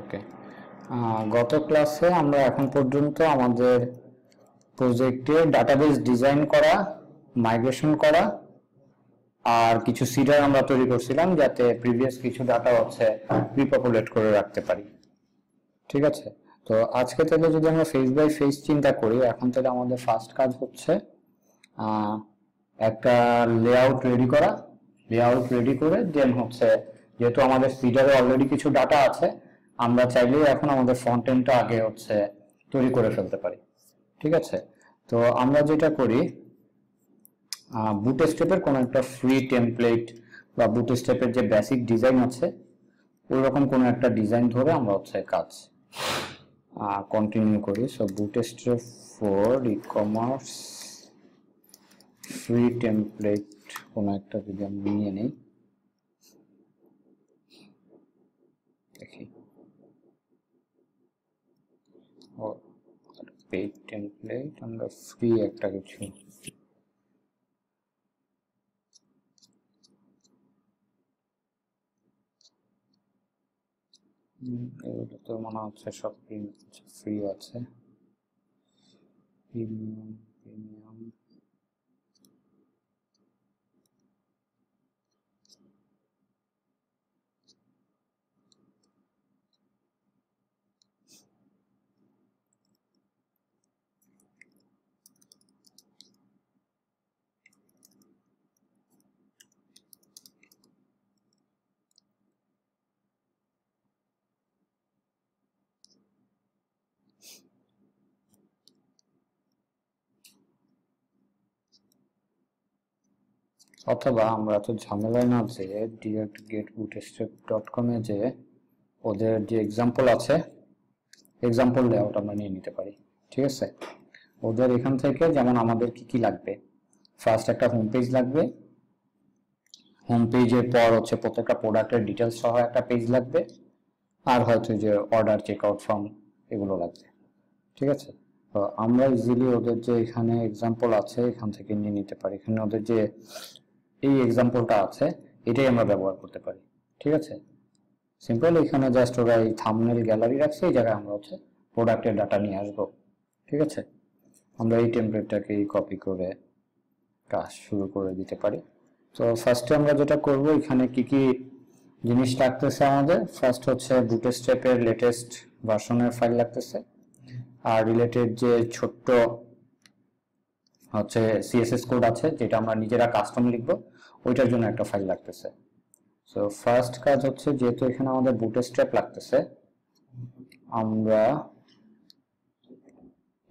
ওকে, গত ক্লাসে আমরা এখন পর্যন্ত আমাদের প্রজেক্টে ডাটাবেস ডিজাইন করা, মাইগ্রেশন করা আর কিছু সিডার আমরা তৈরি করছিলাম যাতে প্রিভিয়াস কিছু ডাটা হচ্ছে রিপপুলেট করে রাখতে পারি। ঠিক আছে, তো আজকে থেকে যদি আমরা ফেজ বাই ফেজ চিন্তা করি, এখন থেকে আমাদের ফার্স্ট কাজ হচ্ছে একটা লেআউট রেডি করা। লেআউট রেডি করে দেন হচ্ছে, যেহেতু আমাদের সিডারে অলরেডি কিছু ডাটা আছে, আমরা চাইলেই এখন আমাদের ফ্রন্ট এন্ডটা আগে হচ্ছে তৈরি করে ফেলতে পারি। ঠিক আছে, তো আমরা যেটা করি, বুটস্ট্র্যাপের কোনো একটা ফ্রি টেমপ্লেট বা বুটস্ট্র্যাপের যে বেসিক ডিজাইন আছে ওই রকম কোনো একটা ডিজাইন ধরে আমরা হচ্ছে কাজ কন্টিনিউ করি। So bootstrap for ecommerce free template কোনো একটা যদি আমি নিয়ে নেই, দেখি পেইড টেমপ্লেট আমরা ফ্রি একটা কিছু এগুলো তো মনে হচ্ছে সব ফ্রি আছে। প্রিমিয়াম অথবা আমরা তো ঝামেলায় না যে ডিরেক্ট গেট bootstrap.com এ যে ওদের যে এক্সাম্পল আছে, এক্সাম্পল লেআউট আমরা নিয়ে নিতে পারি। ঠিক আছে, ওদের এখান থেকে যেমন আমাদের কি কি লাগবে, ফার্স্ট একটা হোম পেজ লাগবে, হোম পেজের পর হচ্ছে প্রত্যেকটা প্রোডাক্টের ডিটেলস সহ একটা পেজ লাগবে, আর হয়তো যে অর্ডার চেকআউট ফর্ম এগুলো লাগবে। ঠিক আছে, তো আমরা ইজিলি ওদের যে এখানে এক্সাম্পল আছে এখান থেকে নিয়ে নিতে পারি। এখানে ওদের যে এই এক্সাম্পলটা আছে এটাই আমরা ব্যবহার করতে পারি। ঠিক আছে, সিম্পল, এখানে জাস্ট ওরা এই থাম্বনেল গ্যালারি রাখছে, এই জায়গায় আমরা হচ্ছে প্রোডাক্টের ডাটা নিয়ে আসবো। ঠিক আছে, আমরা এই টেমপ্লেটটাকে কপি করে কাজ শুরু করে দিতে পারি। তো ফার্স্টে আমরা যেটা করব, এখানে কি কি জিনিস লাগতেছে আমাদের, ফার্স্ট হচ্ছে বুটস্ট্র্যাপের লেটেস্ট ভার্সনের ফাইল লাগতেছে, আর রিলেটেড যে ছোট্ট হচ্ছে সিএসএস কোড আছে যেটা আমরা নিজেরা কাস্টম লিখবো, ওইটার জন্য একটা ফাইল লাগতেছে। সো ফার্স্ট কাজ হচ্ছে, যেহেতু এখানে আমাদের বুটস্ট্র্যাপ লাগতেছে, আমরা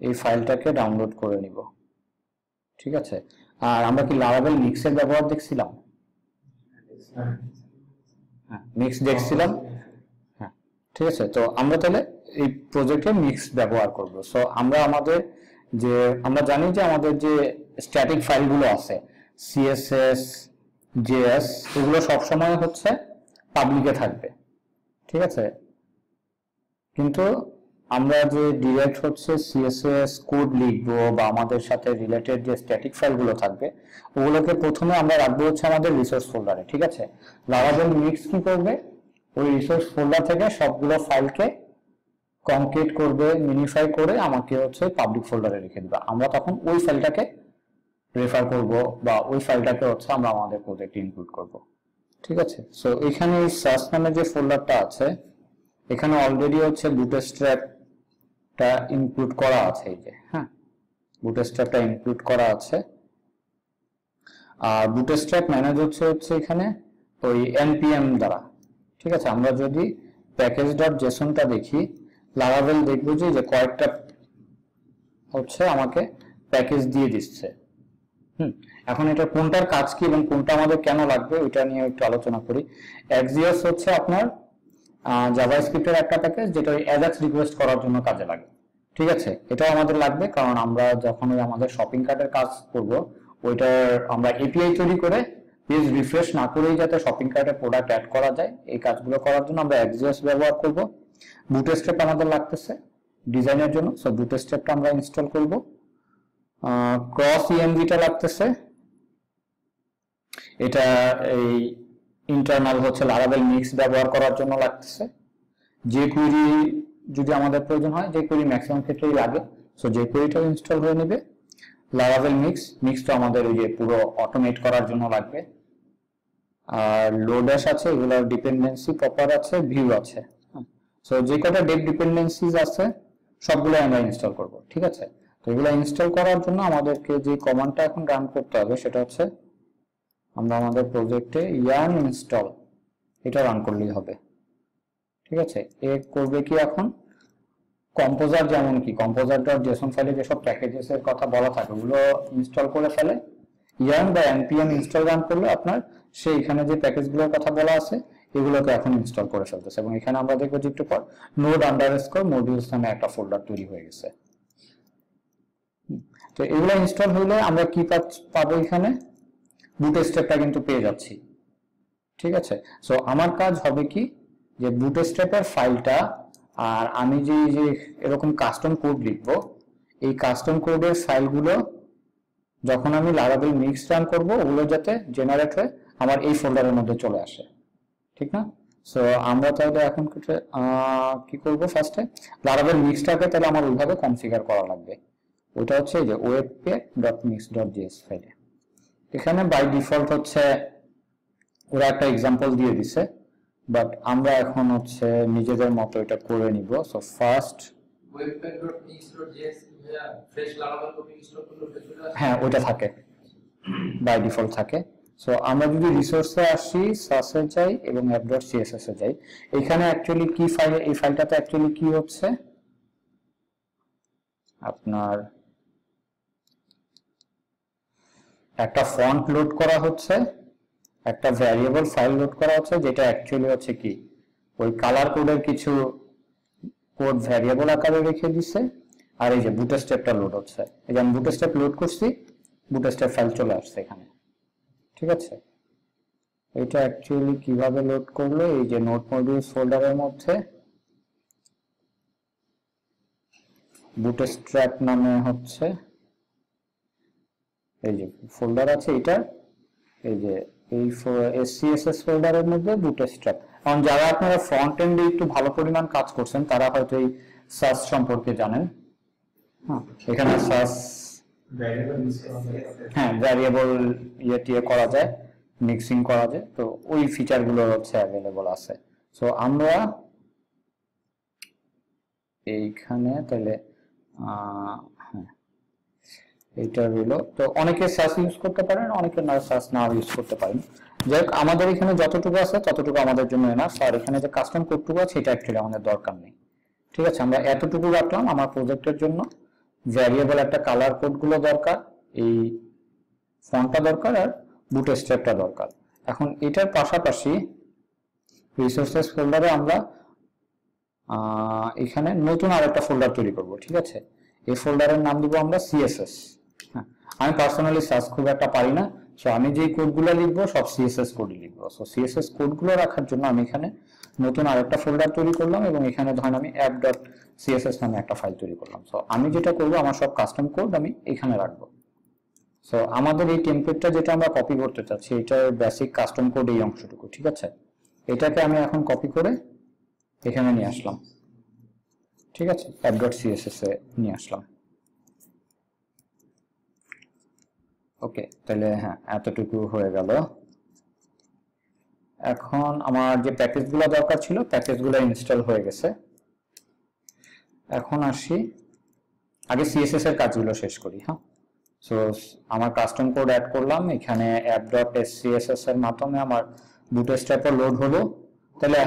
এই ফাইলটাকে ডাউনলোড করে নিব। ঠিক আছে, আর আমরা কি লারাভেল মিক্সের ব্যবহার দেখছিলাম? হ্যাঁ, মিক্স দেখছিলাম। হ্যাঁ, ঠিক আছে, তো আমরা তাহলে এই প্রজেক্টে মিক্স ব্যবহার করব। সো আমরা আমরা জানি যে আমাদের যে স্ট্যাটিক ফাইলগুলো আছে সিএসএস, জেএস, এগুলো সবসময় হচ্ছে পাবলিকে থাকবে। ঠিক আছে, কিন্তু আমরা যে ডিরেক্ট হচ্ছে সিএসএস কোড লিখবো বা আমাদের সাথে রিলেটেড যে স্ট্যাটিক ফাইলগুলো থাকবে ওগুলোকে প্রথমে আমরা রাখবো হচ্ছে আমাদের রিসোর্স ফোল্ডারে। ঠিক আছে, লারাভেল মিক্স কি করবে, ওই রিসোর্স ফোল্ডার থেকে সবগুলো ফাইলকে কনকেট করবে, মিনিফাই করে আমাকে হচ্ছে পাবলিক ফোল্ডারে রেখে দিবে। আমরা তখন ওই ফাইলটাকে রেফার করব বা ওই ফাইলটাকে হচ্ছে আমরা আমাদের প্রজেক্টে ইনক্লুড করব। ঠিক আছে, সো এখানে এই সার্চ নামে যে ফোল্ডারটা আছে এখানে অলরেডি হচ্ছে বুটস্ট্র্যাপটা ইনক্লুড করা আছে। এই যে, হ্যাঁ, বুটস্ট্র্যাপটা ইনক্লুড করা আছে। আর বুটস্ট্র্যাপ ম্যানেজ হচ্ছে এখানে ওই npm দ্বারা। ঠিক আছে, আমরা যদি প্যাকেজ.json-টা দেখি, লারাভেল দেখবো যে কয়েকটা হচ্ছে আমাকে প্যাকেজ দিয়ে দিচ্ছে। এখন এটা কোনটার কাজ কি এবং কোনটা আমাদের কেন লাগবে ওইটা নিয়ে একটু আলোচনা করি। এক্সিওস হচ্ছে আপনার জাভাস্ক্রিপ্টের একটা প্যাকেজ যেটা অ্যাজাক্স রিকোয়েস্ট করার জন্য কাজে লাগে। ঠিক আছে, এটাও আমাদের লাগবে কারণ আমরা যখন আমাদের শপিং কার্টের কাজ করব ওইটার আমরা এপিআই তৈরি করে পেজ রিফ্রেশ না করেই যাতে শপিং কার্টে প্রোডাক্ট অ্যাড করা যায়, এই কাজগুলো করার জন্য আমরা এক্সিওস ব্যবহার করব। বুটস্ট্র্যাপ আমাদের লাগতেছে ডিজাইনের জন্য, সো বুটস্ট্র্যাপটা আমরা ইনস্টল করব। ক্রস ইএনভিটা লাগতেছে, এটা এই ইন্টারনাল হচ্ছে লারাভেল মিক্স ব্যবহার করার জন্য লাগতেছে। যে কোয়েরি যদি আমাদের প্রয়োজন হয়, যে কোয়েরি ম্যাক্সিমাম ক্ষেত্রেই লাগে, সো যে কোয়েরিটা ইনস্টল হয়ে নেবে। লারাভেল মিক্স তো আমাদের ওই যে পুরো অটোমেট করার জন্য লাগবে। আর লোডাস আছে, এগুলোর ডিপেন্ডেন্সি প্রপার আছে, ভিউ আছে। সো যে কটা ডেপ ডিপেন্ডেন্সিজ আছে সবগুলো আমরা ইনস্টল করব, ঠিক আছে। তো এগুলো ইনস্টল করার জন্য আমাদেরকে যে কমান্ডটা এখন রান করতে হবে সেটা হচ্ছে আমরা আমাদের প্রজেক্টে yarn install এটা রান করলেই হবে, ঠিক আছে। এ করবে কি এখন কম্পোজার, যেমন কি composer.json ফাইলে যেসব প্যাকেজেস এর কথা বলা থাকে ওগুলো ইনস্টল করে ফেলে। yarn বা npm ইনস্টল রান করলে আপনার সেইখানে যে প্যাকেজগুলোর কথা বলা আছে এগুলোকে এখন ইনস্টল করে ফেলতেছে, এবং এখানে আমরা দেখবো যে একটু পর node_modules নামে একটা ফোল্ডার তৈরি হয়ে গেছে। তো এগুলো ইনস্টল হলে আমরা কি পাবো, এখানে বুটস্ট্র্যাপটা কিন্তু পেয়ে যাচ্ছি, ঠিক আছে। সো আমার কাজ হবে কি যে বুটস্ট্র্যাপের ফাইলটা আর আমি যে এরকম কাস্টম কোড লিখবো, এই কাস্টম কোডের ফাইলগুলো যখন আমি লারাভেল মিক্স রান করব ওগুলো যাতে জেনারেট হয়ে আমার এই ফোল্ডারের মধ্যে চলে আসে, ঠিক না। সো আমরা তাহলে এখন কি করব, ফার্স্টে লারাভেল মিক্সটাকে তাহলে আমার ওইভাবে কনফিগার করা লাগবে। ওটা হচ্ছে যে webpack.mix.js ফাইলে। এখানে বাই ডিফল্ট হচ্ছে ওরা একটা এক্সাম্পল দিয়ে দিছে, বাট আমরা এখন হচ্ছে নিজেদের মতো এটা করে নিব। So first webpack.mix.js fresh Laravel copy install করলে ওটা চলে আসে, হ্যাঁ ওটা থাকে, বাই ডিফল্ট থাকে। সো আমরা যদি রিসোর্সে আসি, সাসে যাই এবং app.css এ যাই, এখানে অ্যাকচুয়ালি কি ফাইল, এই ফাইলটাতে অ্যাকচুয়ালি কি হচ্ছে আপনার একটা ফন্ট লোড করা হচ্ছে, একটা ভ্যারিয়েবল ফাইল লোড করা হচ্ছে, যেটা অ্যাকচুয়ালি হচ্ছে কি ওই কালার কোডের কিছু কোড ভ্যারিয়েবল আকারে রেখে দিছে। আর এই যে বুটস্ট্র্যাপটা লোড হচ্ছে, এই যে আমি বুটস্ট্র্যাপ লোড করছি, বুটস্ট্র্যাপ ফাইল চলে আসছে এখানে, ঠিক আছে। এটা অ্যাকচুয়ালি কিভাবে লোড করলো, এই যে নোড মডিউলস ফোল্ডারের মধ্যে বুটস্ট্র্যাপ নামে হচ্ছে এই যে ফোল্ডার আছে, এটা এই যে এই SCSS ফোল্ডারের মধ্যে বুটস্ট্র্যাপ। কারণ যারা আপনারা ফ্রন্ট এন্ডে একটু ভালো পরিমাণ কাজ করছেন তারা হয়তো এই সাস সম্পর্কে জানেন। হ্যাঁ, এখানে সাস ভ্যারিয়েবল ইয়ে করা যায়, মিক্সিং করা যায়, তো ওই ফিচার গুলো হচ্ছে অ্যাভেলেবল আছে। সো আমরা এইখানে তাহলে হ্যাঁ এইটা হলো, তো অনেকে সাস ইউজ করতে পারেন, অনেকে না সাস না ইউজ করতে পারেন। যাই হোক আমাদের এখানে যতটুকু আছে ততটুকু আমাদের জন্য এনাফ, আর এখানে যে কাস্টম কোডটুকু আছে এটা অ্যাকচুয়ালি আমাদের দরকার নেই, ঠিক আছে। আমরা এতটুকু রাখলাম আমার প্রজেক্টের জন্য। ভ্যারিয়েবল একটা কালার কোড গুলো দরকার, এই ফন্টটা দরকার, আর বুটস্ট্র্যাপটা দরকার। এখন এটার পাশাপাশি রিসোর্সেস ফোল্ডারে আমরা এখানে নতুন আরেকটা ফোল্ডার তৈরি করব, ঠিক আছে। এই ফোল্ডারের নাম দিব আমরা CSS। হ্যাঁ, আমি পার্সোনালি সার্চ খুব একটা পারি না, সো আমি যে কোডগুলো লিখবো সব CSS কোডই লিখবো। সো CSS কোডগুলো রাখার জন্য আমি এখানে নতুন আরেকটা ফোল্ডার তৈরি করলাম, এবং এখানে ধরেন আমি app.css নামে একটা ফাইল তৈরি করলাম। সো আমি যেটা করবো, আমার সব কাস্টম কোড আমি এখানে রাখবো। সো আমাদের এই টেমপ্লেটটা যেটা আমরা কপি করতে চাচ্ছি, এটার বেসিক কাস্টম কোড এই অংশটুকু, ঠিক আছে। এটাকে আমি এখন কপি করে এখানে নিয়ে আসলাম, ঠিক আছে, app.css এ নিয়ে আসলাম। ওকে, তাহলে হ্যাঁ এতটুকু হয়ে গেল। এখন আমার যে প্যাকেজগুলো দরকার ছিল প্যাকেজগুলো ইনস্টল হয়ে গেছে। এখন আসি আগে CSS এর কাজগুলো শেষ করি। হ্যাঁ, সো আমার কাস্টম কোড অ্যাড করলাম এখানে app.css এর মাধ্যমে আমার বুটস্ট্র্যাপ লোড হলো। তাহলে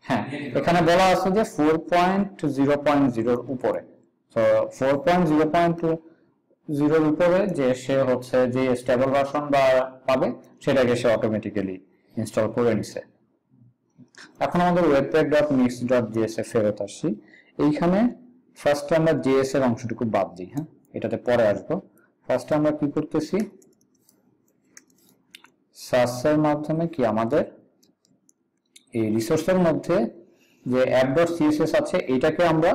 হ্যাঁ, এখানে বলা আছে যে 4.0.0 এর উপরে, তো 4.0.0 এর উপরে যে সে হচ্ছে যে স্টেবল ভার্সন বা পাবে সেটাকে সে অটোমেটিক্যালি ইনস্টল করে নিছে। এখন আমাদের webpack.mix.js এ ফেরত আসি। এইখানে ফার্স্ট আমরা JS এর অংশটুকু বাদ দিই, হ্যাঁ এটাতে পরে আসবো। ফার্স্ট আমরা কি করতেছি, সার্চের মাধ্যমে কি আমাদের এই রিসোর্সের মধ্যে যে app.css আছে এটাকে আমরা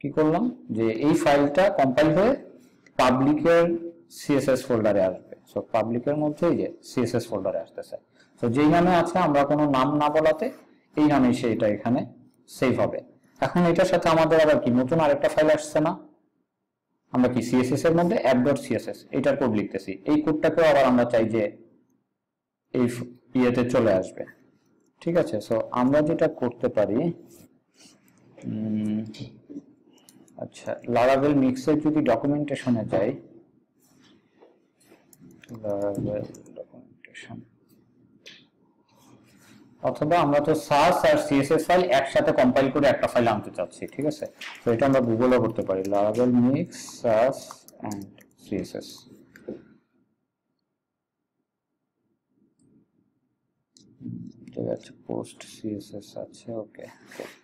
কি করলাম, যে এই ফাইলটা কম্পাইল হয়ে পাবলিকের CSS ফোল্ডারে আসবে। সো পাবলিকের মধ্যে এই যে CSS ফোল্ডারে আসতেছে। তো যেই নামে আছে আমরা কোনো নাম না বলাতে এই নামে এটা এখানে সেভ হবে। এখন এটার সাথে আমাদের আবার কি নতুন আরেকটা ফাইল আসছে না, আমরা কি সিএসএস এর মধ্যে app.css এটার কোড লিখতেছি, এই কোডটাকেও আবার আমরা চাই যে এই ইয়েতে চলে আসবে। ঠিক আছে, সো আমরা যেটা করতে পারি, আচ্ছা লারাভেল মিক্সের যদি ডকুমেন্টেশনে যাই, লারাভেল ডকুমেন্টেশন, অথবা আমরা তো সার্চ আর সিএসএস ফাইল একসাথে কম্পাইল করে একটা ফাইল আনতে চাচ্ছি। ঠিক আছে, তো এটা আমরা গুগলও করতে পারি, Laravel mix search and CSS. ঠিক আছে, পোস্ট সিএসএস আছে, ওকে গুড।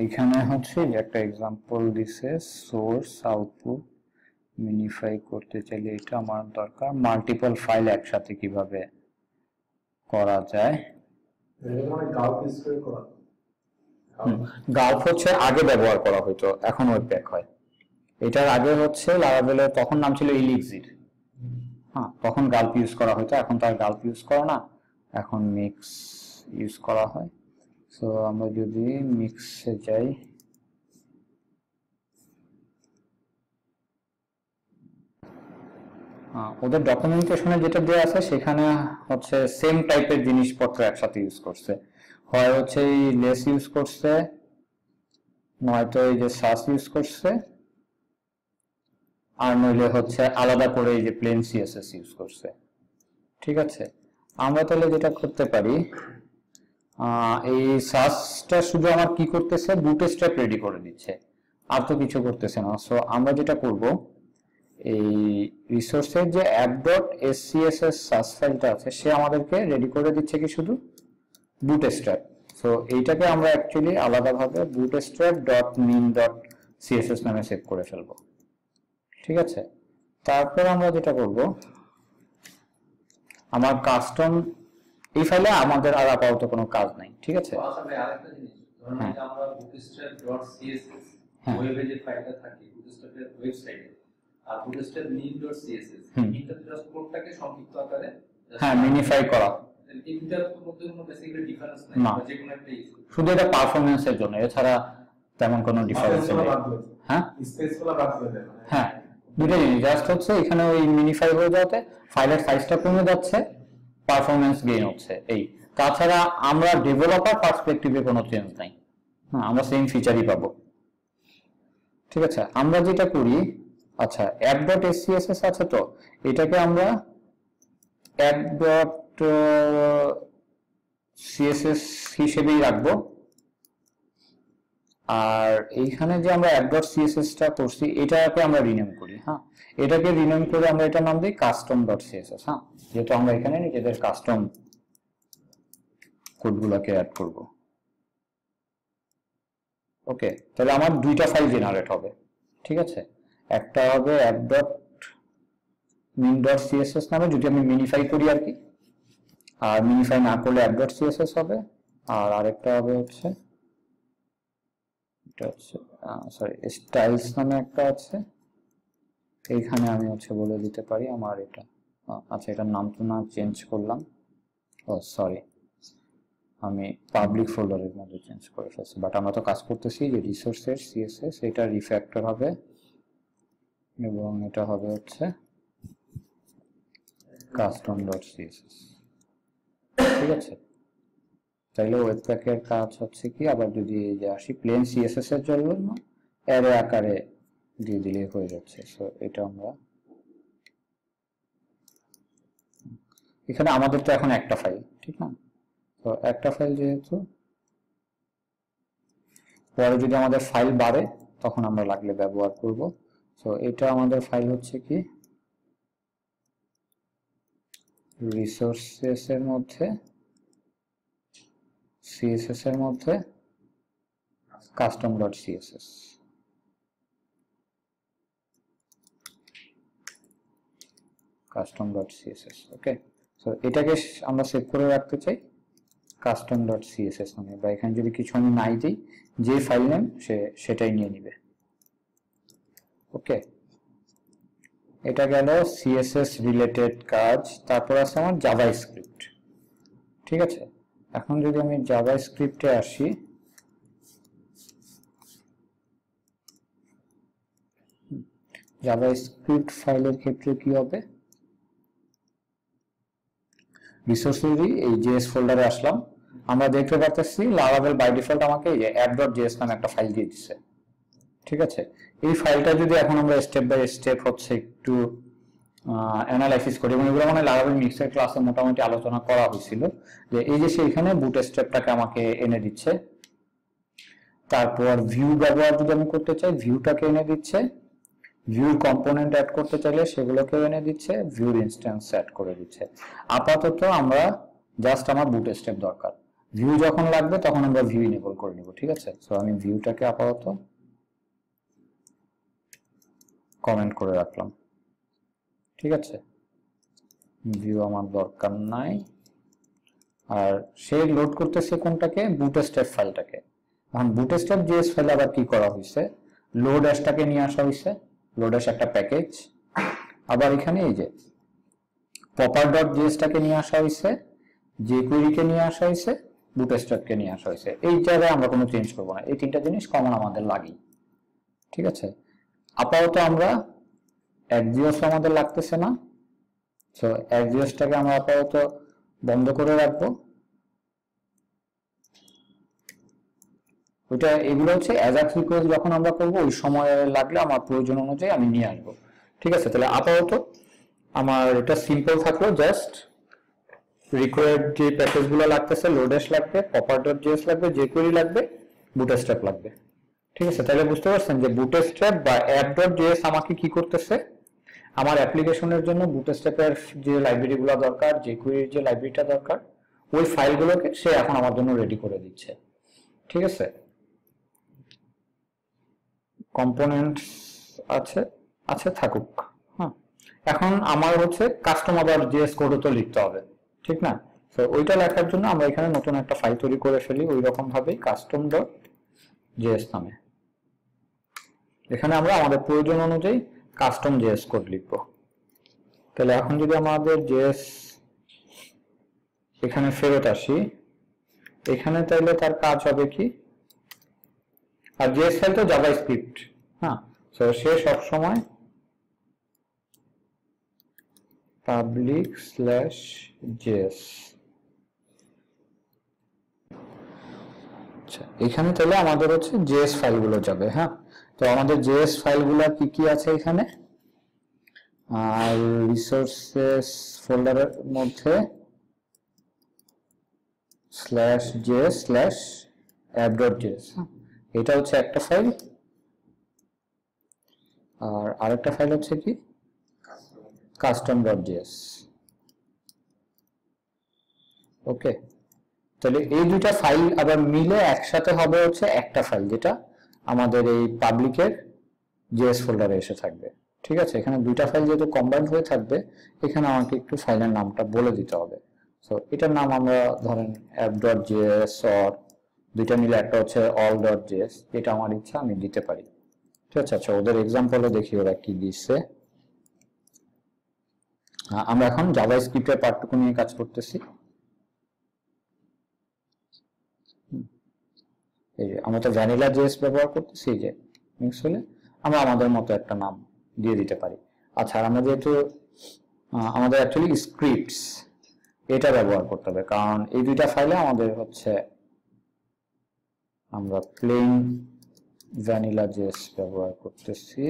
এইখানে হচ্ছে একটা এক্সাম্পল দিছে, সোর্স আউটপুট মিনিফাই করতে চাইলে এটা আমার দরকার, মাল্টিপল ফাইল একসাথে কিভাবে করা যায়। গাল্ফ হচ্ছে আগে ব্যবহার করা হতো, এখন ওয়েবপ্যাক হয়। এটার আগে হচ্ছে লারাভেলের তখন নাম ছিল ইলিক্সির, হ্যাঁ তখন গাল্প ইউজ করা হতো, এখন তার গাল্প ইউজ করা না, এখন মিক্স ইউজ করা হয়। সো আমরা যদি মিক্সে যাই, ওদের ডকুমেন্টেশনে যেটা দেওয়া আছে সেখানে হচ্ছে সেম টাইপের জিনিসপত্র একসাথে ইউজ করছে, হয় হচ্ছে এই লেস ইউজ করছে, নয়তো এই যে সাস ইউজ করছে, আর নইলে হচ্ছে আলাদা করে এই যে প্লেন সিএসএস ইউজ করছে। ঠিক আছে, আমরা তাহলে যেটা করতে পারি, এই সাসটা শুধু আমার কি করতেছে, বুটস্ট্র্যাপ রেডি করে দিচ্ছে, আর তো কিছু করতেছে না। সো আমরা যেটা করব, এই রিসোর্সের যে app.scss সাস ফাইলটা আছে সে আমাদেরকে রেডি করে দিচ্ছে কি শুধু বুটস্ট্র্যাপ। সো এইটাকে আমরা অ্যাকচুয়ালি আলাদাভাবে bootstrap.min.css নামে সেভ করে ফেলবো। ঠিক আছে, তারপর আমরা যেটা করব, আমার কাস্টম এই ফাইলে আমাদের আর আপাতত কোনো কাজ নাই। ঠিক আছে, আরেকটা জিনিস, ধরুন যে আমরা bootstrap.css ওয়েবে যে ফাইলটা থাকে bootstrap-এর ওয়েবসাইটে, আর bootstrap.min.css এটা জাস্ট কোডটাকে সংক্ষিপ্ত আকারে হ্যাঁ মিনিফাই করা, এই দুটার মধ্যে কোনো বেসিক্যালি ডিফারেন্স নাই, যে কোনো একটা শুধু এটা পারফরম্যান্সের জন্য, এছাড়া তেমন কোনো ডিফারেন্স নেই। হ্যাঁ স্পেসগুলো বাদ দিয়ে দেন, হ্যাঁ দুটো জিনিস জাস্ট হচ্ছে এখানে ওই মিনিফাই হয়ে যাওয়াতে ফাইলের সাইজটা কমে যাচ্ছে, পারফরম্যান্স গেইন হচ্ছে এই, তাছাড়া আমরা ডেভেলপার পার্সপেক্টিভে কোনো চেঞ্জ নাই, হ্যাঁ আমরা সেম ফিচারই পাবো। ঠিক আছে, আমরা যেটা করি, আচ্ছা app.scss আছে, তো এটাকে আমরা app.css হিসেবেই রাখবো, আর এইখানে যে আমরা app.css টা করছি এটাকে আমরা রিনেম করি। হ্যাঁ এটাকে রিনেম করে আমরা এটার নাম দিই custom.css। হ্যাঁ যেহেতু আমরা এখানে নিজেদের কাস্টম কোডগুলোকে অ্যাড করব। ওকে, তাহলে আমার দুইটা ফাইল জেনারেট হবে। ঠিক আছে, একটা হবে app.min.css নামে, যদি আমি মিনিফাই করি আর কি, আর মিনিফাই না করলে app.css হবে, আর আরেকটা হবে হচ্ছে এটা হচ্ছে সরি স্টাইলস নামে একটা আছে, এইখানে আমি হচ্ছে বলে দিতে পারি আমার এটা, আচ্ছা এটার নাম তো না চেঞ্জ করলাম, ও সরি আমি পাবলিক ফোল্ডারের মধ্যে চেঞ্জ করে ফেলছি, বাট আমরা তো কাজ করতেছি যে রিসোর্সের সিএসএস, এটা রিফ্যাক্টর হবে এবং এটা হবে হচ্ছে custom.css। ঠিক আছে, তাইলে ওয়েবপ্যাকের কাজ হচ্ছে কি, আবার যদি এই যে আসি প্লেন সিএসএস এর জন্য অ্যারে আকারে দিয়ে দিলে হয়ে যাচ্ছে। সো এটা আমরা এখানে আমাদের তো এখন একটা ফাইল, ঠিক না, তো একটা ফাইল যেহেতু, পরে যদি আমাদের ফাইল বাড়ে তখন আমরা লাগলে ব্যবহার করব। তো এটা আমাদের ফাইল হচ্ছে কি রিসোর্সেস এর মধ্যে সিএসএস এর মধ্যে custom.css। custom.css ওকে, সো এটাকে আমরা সেভ করে রাখতে চাই, custom.css নামে, বা এখানে যদি কিছু আমি নাই দিই, যে ফাইল নেম সেটাই নিয়ে নিবে। ওকে, এটা গেল সিএসএস রিলেটেড কাজ। তারপর আছে আমার জাভাস্ক্রিপ্ট। ঠিক আছে, এখন যদি আমি জাভাস্ক্রিপ্টে আসি, জাভাস্ক্রিপ্ট ফাইলের ক্ষেত্রে কি হবে, রিসোর্সেরই এই জেএস ফোল্ডারে আসলাম। আমরা দেখতে পাচ্ছি লারাভেল বাই ডিফল্ট আমাকে এই যে app.js নামে একটা ফাইল দিয়ে দিচ্ছে। ঠিক আছে, এই ফাইলটা যদি এখন আমরা স্টেপ বাই স্টেপ হচ্ছে একটু অ্যানালাইসিস করি, এবং এগুলো মানে লারাভেল মিক্সের ক্লাসে মোটামুটি আলোচনা করা হয়েছিল, যে এই যে সেইখানে বুটস্ট্র্যাপটাকে আমাকে এনে দিচ্ছে, তারপর ভিউ ব্যবহার যদি আমি করতে চাই ভিউটাকে এনে দিচ্ছে, ভিউর কম্পোনেন্ট অ্যাড করতে চাইলে সেগুলোকে এনে দিচ্ছে, ভিউর ইনস্ট্যান্স অ্যাড করে দিচ্ছে। আপাতত আমরা জাস্ট আমার বুটস্ট্র্যাপ দরকার, ভিউ যখন লাগবে তখন আমরা ভিউ ইনেবল করে নেব। ঠিক আছে, সো আমি ভিউটাকে আপাতত কমেন্ট করে রাখলাম। ঠিক আছে, ভিউ আমার দরকার নাই। আর সে লোড করতেছে কোনটাকে, বুটস্ট্র্যাপ ফাইলটাকে। এখন বুটস্ট্র্যাপ জেএস ফাইলে আবার কি করা হয়েছে, লোড অ্যাশটাকে নিয়ে আসা হয়েছে, লোড অ্যাশ একটা প্যাকেজ। আবার এখানে এই যে popper.js-টাকে নিয়ে আসা হয়েছে, jQuery-কে নিয়ে আসা হয়েছে, বুটস্ট্র্যাপকে নিয়ে আসা হয়েছে। এই জায়গায় আমরা কোনো চেঞ্জ করবো না, এই তিনটা জিনিস কমন আমাদের লাগেই। ঠিক আছে, আপাতত আমরা Axios আমাদের লাগতেছে না, সো Axios-টাকে আমরা আপাতত বন্ধ করে রাখবো। ওইটা এগুলো হচ্ছে অ্যাজাক্স রিকোয়েস্ট যখন আমরা করবো ওই সময় লাগলে আমার প্রয়োজন অনুযায়ী আমি নিয়ে আসবো। ঠিক আছে, তাহলে আপাতত আমার এটা সিম্পল থাকলো, জাস্ট রিকোয়ার্ড যে প্যাকেজগুলো লাগতেছে, লোডেস লাগবে, popper.js লাগবে, jQuery লাগবে, বুটস্ট্র্যাপ লাগবে। ঠিক আছে, তাহলে বুঝতে পারছেন যে বুটস্ট্র্যাপ বা app.js আমাকে কি করতেছে, আমার অ্যাপ্লিকেশনের জন্য বুটস্ট্র্যাপের যে লাইব্রেরিগুলো দরকার, jQuery যে লাইব্রেরিটা দরকার, ওই ফাইলগুলোকে সে এখন আমার জন্য রেডি করে দিচ্ছে। ঠিক আছে, কম্পোনেন্টস আছে আছে থাকুক। হ্যাঁ, এখন আমার হচ্ছে কাস্টমার.js কোডও তো লিখতে হবে, ঠিক না? তো ওইটা লেখার জন্য আমরা এখানে নতুন একটা ফাইল তৈরি করে ফেলি ওই রকম ভাবেই, custom.js নামে। এখানে আমরা আমাদের প্রয়োজন অনুযায়ী কাস্টম জেএস কোড লিখব। তাহলে এখন যদি আমাদের জেএস এখানে ফেরত আসি, এখানে তাহলে তার কাজ হবে কি, আর জেএস ফাইল তো জাভাস্ক্রিপ্ট। হ্যাঁ, তো সে সবসময় public/js, আচ্ছা এখানে তাহলে আমাদের হচ্ছে জেএস ফাইলগুলো যাবে। হ্যাঁ, তো আমাদের জেএস ফাইলগুলো কি কি আছে এখানে, আর রিসোর্সেস ফোল্ডারের মধ্যে /js/app.js, এটা হচ্ছে একটা ফাইল, আর আরেকটা ফাইল হচ্ছে কি custom.js। ওকে, তাহলে এই দুইটা ফাইল আবার মিলে একসাথে হবে হচ্ছে একটা ফাইল, যেটা আমাদের এই পাবলিকের জেএস ফোল্ডারে এসে থাকবে। ঠিক আছে, এখানে দুইটা ফাইল যেহেতু কম্বাইন্ড হয়ে থাকবে, এখানে আমাকে একটু ফাইলের নামটা বলে দিতে হবে। সো এটার নাম আমরা ধরেন app.js, or দুইটা মিলে একটা হচ্ছে all.js, এটা আমার ইচ্ছা আমি দিতে পারি। ঠিক আছে, আচ্ছা ওদের এক্সাম্পলে দেখি ওরা কি দিচ্ছে। আমরা এখন জাভাস্ক্রিপ্টের পার্টটুকু নিয়ে কাজ করতেছি। এই যে আমরা তো ভ্যানিলা জেএস ব্যবহার করতেছি, এই যে মিক্স হলে আমরা আমাদের মতো একটা নাম দিয়ে দিতে পারি। আচ্ছা, আর আমরা যেহেতু আমাদের অ্যাকচুয়ালি স্ক্রিপ্টস এটা ব্যবহার করতে হবে, কারণ এই দুইটা ফাইলে আমাদের হচ্ছে আমরা প্লেন ভ্যানিলা জেএস ব্যবহার করতেছি,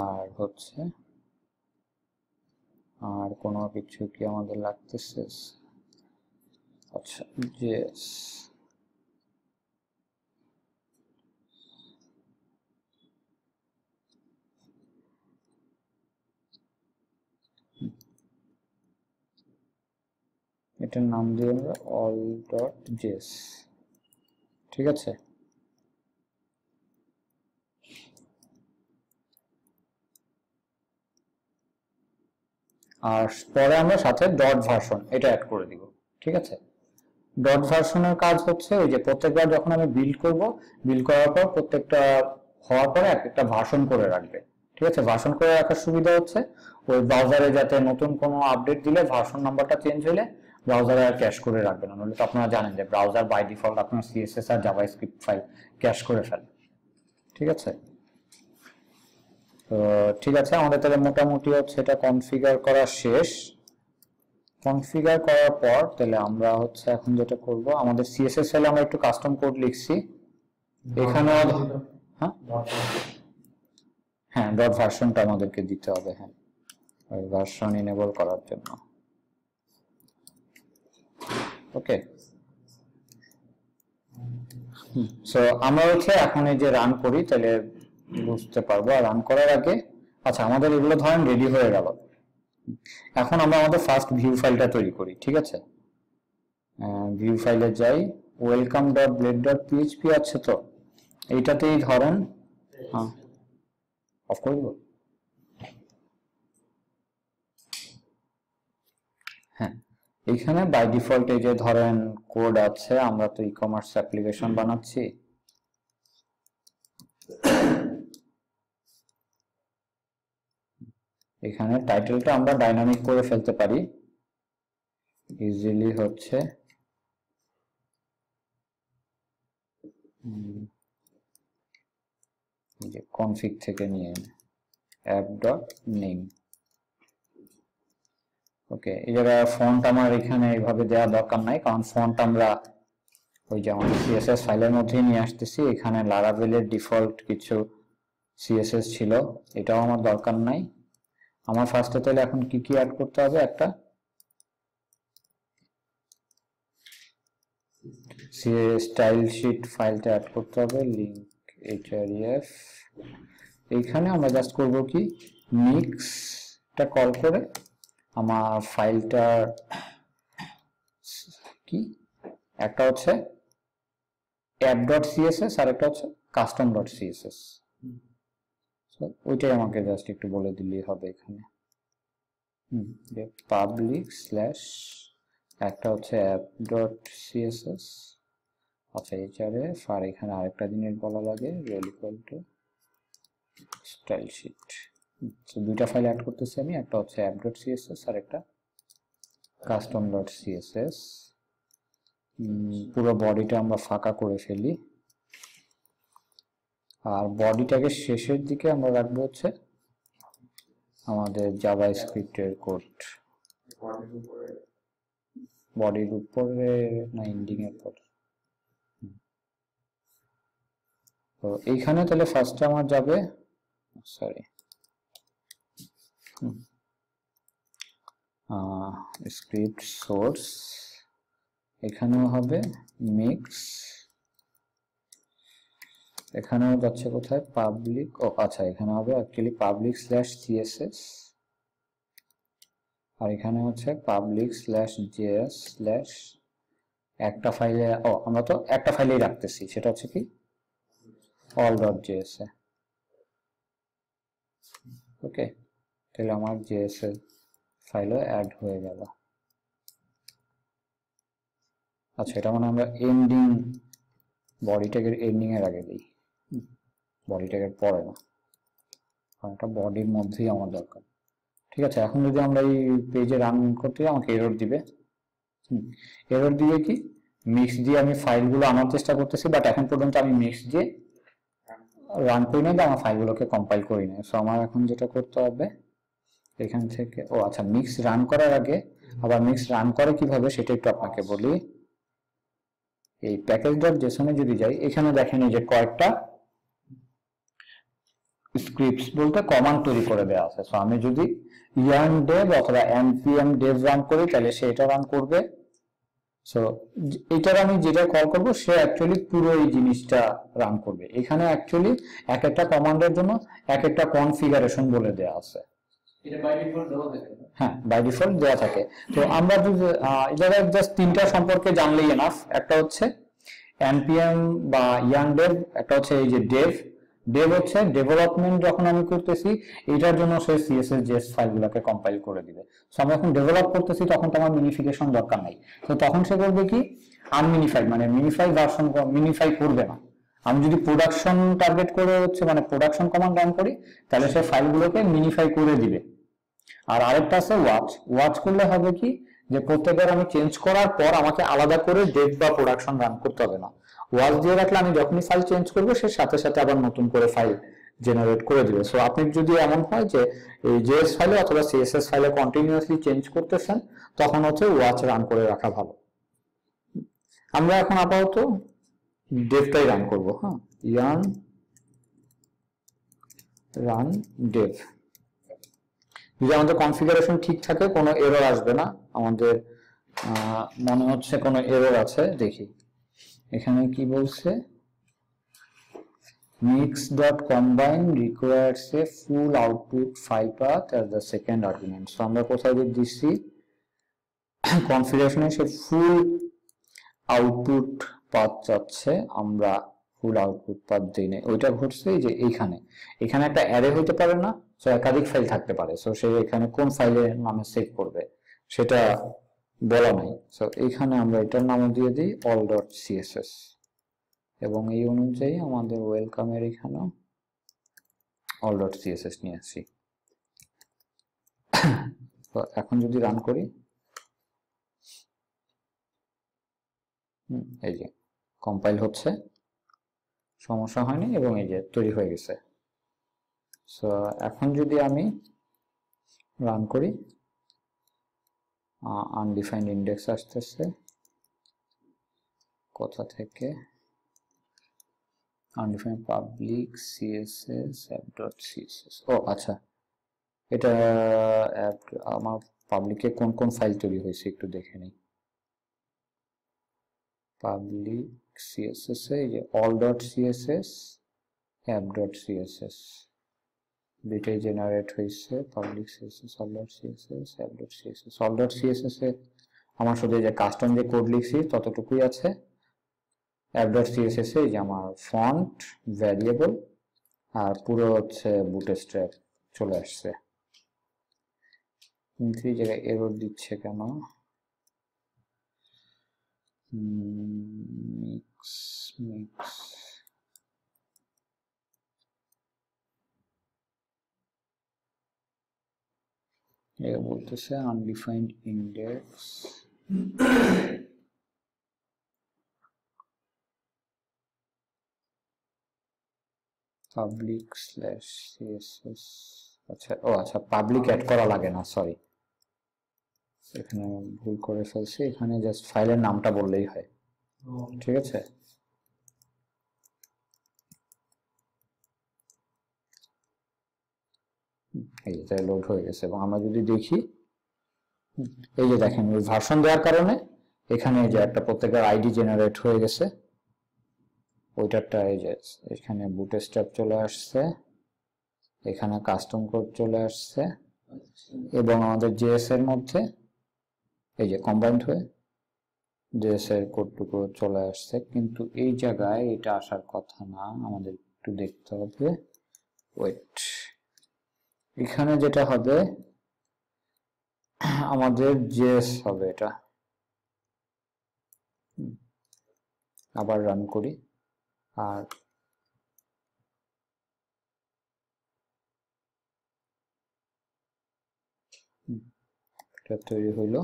আর হচ্ছে আর কোনো কিছু কি আমাদের লাগতেছে, আচ্ছা জেএস। এটার নাম দিয়ে আমরা all.js। ঠিক আছে, আর পরে আমরা সাথে ডট ভার্সন এটা অ্যাড করে দিব, ঠিক আছে। ডট ভার্সনের কাজ হচ্ছে ওই যে প্রত্যেকবার যখন আমি বিল্ড করব, বিল্ড করার পর প্রত্যেকটা হওয়ার পরে একটা ভার্সন করে রাখবে, ঠিক আছে। ভার্সন করে রাখার সুবিধা হচ্ছে ওই ব্রাউজারে যাতে নতুন কোনো আপডেট দিলে ভার্সন নাম্বারটা চেঞ্জ হলে ব্রাউজারে আর ক্যাশ করে রাখবে না, নাহলে তো আপনারা জানেন যে ব্রাউজার বাই ডিফল্ট আপনার সিএসএস আর জাভাস্ক্রিপ্ট ফাইল ক্যাশ করে ফেলে, ঠিক আছে। তো ঠিক আছে, আমাদের তাহলে মোটামুটি হচ্ছে এটা কনফিগার করা শেষ। কনফিগার করার পর তাহলে আমরা হচ্ছে এখন যেটা করব, আমাদের সিএসএস ফাইলে আমরা একটু কাস্টম কোড লিখছি এখানে। হ্যাঁ ডট ভার্সনটা আমাদেরকে দিতে হবে, হ্যাঁ ওই ভার্সন এনেবল করার জন্য। ওকে, সো আমরা হচ্ছে এখন এই যে রান করি তাহলে বুঝতে পারবো। আর রান করার আগে আচ্ছা আমাদের এগুলো ধরেন রেডি হয়ে গেল, এখন আমরা আমাদের ফার্স্ট ভিউ ফাইলটা তৈরি করি, ঠিক আছে। ভিউ ফাইলে যাই, welcome.blade.php আছে তো, এইটাতেই ধরেন অফ করে দেব। হ্যাঁ এইখানে বাই ডিফল্ট এই যে ধরেন কোড আছে, আমরা তো ই-কমার্স অ্যাপ্লিকেশন বানাচ্ছি, এখানে টাইটেলটা আমরা ডাইনামিক করে ফেলতে পারি ইজিলি, হচ্ছে যে কনফিগ থেকে নিয়ে app.name। ওকে, এই জায়গায় ফন্ট আমার এখানে এইভাবে দেওয়া দরকার নাই, কারণ ফন্ট আমরা ওই যে আমাদের সিএসএস ফাইলের মধ্যেই নিয়ে আসতেছি। এখানে লারাভেলের ডিফল্ট কিছু সিএসএস ছিল, এটাও আমার দরকার নাই। আমার ফার্স্টে তাহলে এখন কি কি অ্যাড করতে হবে, একটা স্টাইল শিট ফাইলটা অ্যাড করতে হবে, লিংক href। এইখানে আমরা জাস্ট করব কি মিক্সটা কল করে আমার ফাইলটার কি একটা হচ্ছে app.css আর একটা হচ্ছে custom.css, ওইটাই আমাকে জাস্ট একটু বলে দিলেই হবে এখানে। পাবলিক স্ল্যাশ একটা হচ্ছে app.css, আচ্ছা href, আর এখানে আরেকটা জিনিস বলা লাগে স্টাইল শিট। দুইটা ফাইল অ্যাড করতেছি আমি, একটা হচ্ছে app.css আর একটা custom.css। পুরো বডিটা আমরা ফাঁকা করে ফেলি, আর বডিটাকে শেষের দিকে আমরা রাখবো হচ্ছে আমাদের জাভাস্ক্রিপ্টের কোড। বডির উপরে না এন্ডিং এর পর। তো এইখানে তাহলে ফার্স্টে আমার যাবে সরি স্ক্রিপ্ট সোর্স, এখানেও হবে মিক্স, এখানেও যাচ্ছে কোথায় পাবলিক, ও আচ্ছা এখানে হবে অ্যাকচুয়ালি পাবলিক স্ল্যাশ সিএসএস, আর এখানে হচ্ছে পাবলিক স্ল্যাশ জেএস স্ল্যাশ একটা ফাইলে, ও আমরা তো একটা ফাইলেই রাখতেছি, সেটা হচ্ছে কি all.js এ। ওকে, তাহলে আমার জেএস এর ফাইলও অ্যাড হয়ে গেল। আচ্ছা এটা মানে আমরা এন্ডিং বডি ট্যাগের এন্ডিং এর আগে দিই, বডি ট্যাগের পরে না, কারণ এটা বডির মধ্যেই আমার দরকার। ঠিক আছে, এখন যদি আমরা এই পেজে রান করতে যাই আমাকে এরর দিবে। এরর দিবে কি, মিক্স দিয়ে আমি ফাইলগুলো আনার চেষ্টা করতেছি, বাট এখন পর্যন্ত আমি মিক্স দিয়ে রান করি না বা আমার ফাইলগুলোকে কম্পাইল করি না। সো আমার এখন যেটা করতে হবে এখান থেকে, ও আচ্ছা মিক্স রান করার আগে আবার মিক্স রান করে কিভাবে সেটা একটু আপনাকে বলি। এই প্যাকেজ.json এ যদি যাই, এখানে দেখেন এই যে কয়েকটা স্ক্রিপ্টস বলতে কমান্ড তৈরি করে দেওয়া আছে। সো আমি যদি yarn dev অথবা npm dev রান করি তাহলে সে এটা রান করবে। সো এটার আমি যেটা কল করব সে অ্যাকচুয়ালি পুরো এই জিনিসটা রান করবে। এখানে অ্যাকচুয়ালি এক একটা কমান্ডের জন্য এক একটা কনফিগারেশন বলে দেওয়া আছে। এটা বাই ডিফল্ট দেওয়া থাকে। হ্যাঁ বাই ডিফল্ট দেওয়া থাকে। তো আমরা যদি এটার জাস্ট তিনটা সম্পর্কে জানলেই এনাফ। একটা হচ্ছে npm বা yarn dev, একটা হচ্ছে এই যে dev ডেভ হচ্ছে ডেভেলপমেন্ট যখন আমি করতেছি এটার জন্য সে সিএসএস জেএস ফাইলগুলোকে কম্পাইল করে দিবে। সো আমরা যখন ডেভেলপ করতেছি তখন তো আমার মিনিফিকেশন দরকার নাই, তো তখন সে করবে কি আনমিনিফাইড মানে মিনিফাই ভার্সন মিনিফাই করবে না। আমি যদি প্রোডাকশন টার্গেট করে হচ্ছে মানে প্রোডাকশন কমান্ড রান করি তাহলে সে ফাইলগুলোকে মিনিফাই করে দিবে। আর আরেকটা আছে ওয়াচ, ওয়াচ করলে হবে কি যে প্রত্যেকবার আমি চেঞ্জ করার পর আমাকে আলাদা করে ডেভ বা প্রোডাকশন রান করতে হবে না, ওয়াচ দিয়ে রাখলে আমি যখনই ফাইল চেঞ্জ করবো সে সাথে সাথে আবার নতুন করে ফাইল জেনারেট করে দিবে। সো আপনি যদি এমন হয় যে এই জেএস ফাইলে অথবা সিএসএস ফাইলে কন্টিনিউয়াসলি চেঞ্জ করতেছেন তখন হচ্ছে ওয়াচ রান করে রাখা ভালো। আমরা এখন আপাতত ডেভটাই রান করবো। হ্যাঁ, ইয়ার্ন রান ডেভ। যদি আমাদের কনফিগারেশন ঠিক থাকে কোনো এরর আসবে না। আমাদের মনে হচ্ছে কোনো এরর আছে, দেখি এখানে কি বলছে, mix.combine requires a full output 5 path as the second argument. So আমরা কোথায় দিচ্ছি কনফিগারেশনে সে ফুল আউটপুট পাথ চাচ্ছে, আমরা ফুল আউটপুট পাথ দিই না। ওইটা ঘটছে যে এইখানে এখানে একটা অ্যারে হতে পারে না, সো একাধিক ফাইল থাকতে পারে, সো সে এখানে কোন ফাইলের নামে সেভ করবে সেটা বলা নাই। সো এইখানে আমরা এটার নাম দিয়ে দিই all.css এবং এই অনুযায়ী আমাদের ওয়েলকামের এখানে all.css নিয়ে আসি। তো এখন যদি রান করি, এই যে কম্পাইল হচ্ছে, সমস্যা হয়নি এবং এই যে তৈরি হয়ে গেছে। সো এখন যদি আমি রান করি, আনডিফাইন্ড ইন্ডেক্স আসতেছে কোথা থেকে, undefined public css app.css। ও আচ্ছা, এটা আমার পাবলিকে কোন কোন ফাইল তৈরি হয়েছে একটু দেখে নিই। পাবলিক css এ এই যে all.css app.css দুইটাই জেনারেট হয়েছে। Public css all.css app.css, all.css এ আমার শুধু যে কাস্টম যে কোড লিখছি ততটুকুই আছে। app.css এ যে আমার ফন্ট ভ্যারিয়েবল আর পুরো হচ্ছে বুটস্ট্র্যাপ চলে আসছে। কিন্তু এই জায়গায় এরর দিচ্ছে কেন, মিক্স এটা বলতেছে আনডিফাইন্ড ইন্ডেক্স। public/css, আচ্ছা ও আচ্ছা পাবলিক অ্যাড করা লাগে না, সরি এখানে ভুল করে ফেলছি, এখানে জাস্ট ফাইলের নামটা বললেই হয়। ঠিক আছে, এই যে লোড হয়ে গেছে এবং আমরা যদি দেখি এই যে দেখেন ওই ভার্সন দেওয়ার কারণে এখানে যে একটা প্রত্যেকের আইডি জেনারেট হয়ে গেছে, ওইটারটা এই যে এখানে বুটস্ট্র্যাপ চলে আসছে, এখানে কাস্টম কোড চলে আসছে এবং আমাদের জেএস এর মধ্যে এই যে কম্বাইন্ড হয়ে জেএস এর কোডটুকু চলে আসছে। কিন্তু এই জায়গায় এটা আসার কথা না, আমাদের একটু দেখতে হবে। ওয়েট, এখানে যেটা হবে আমাদের জেএস হবে এটা। আবার রান করি, আর এটা তৈরি হইলো।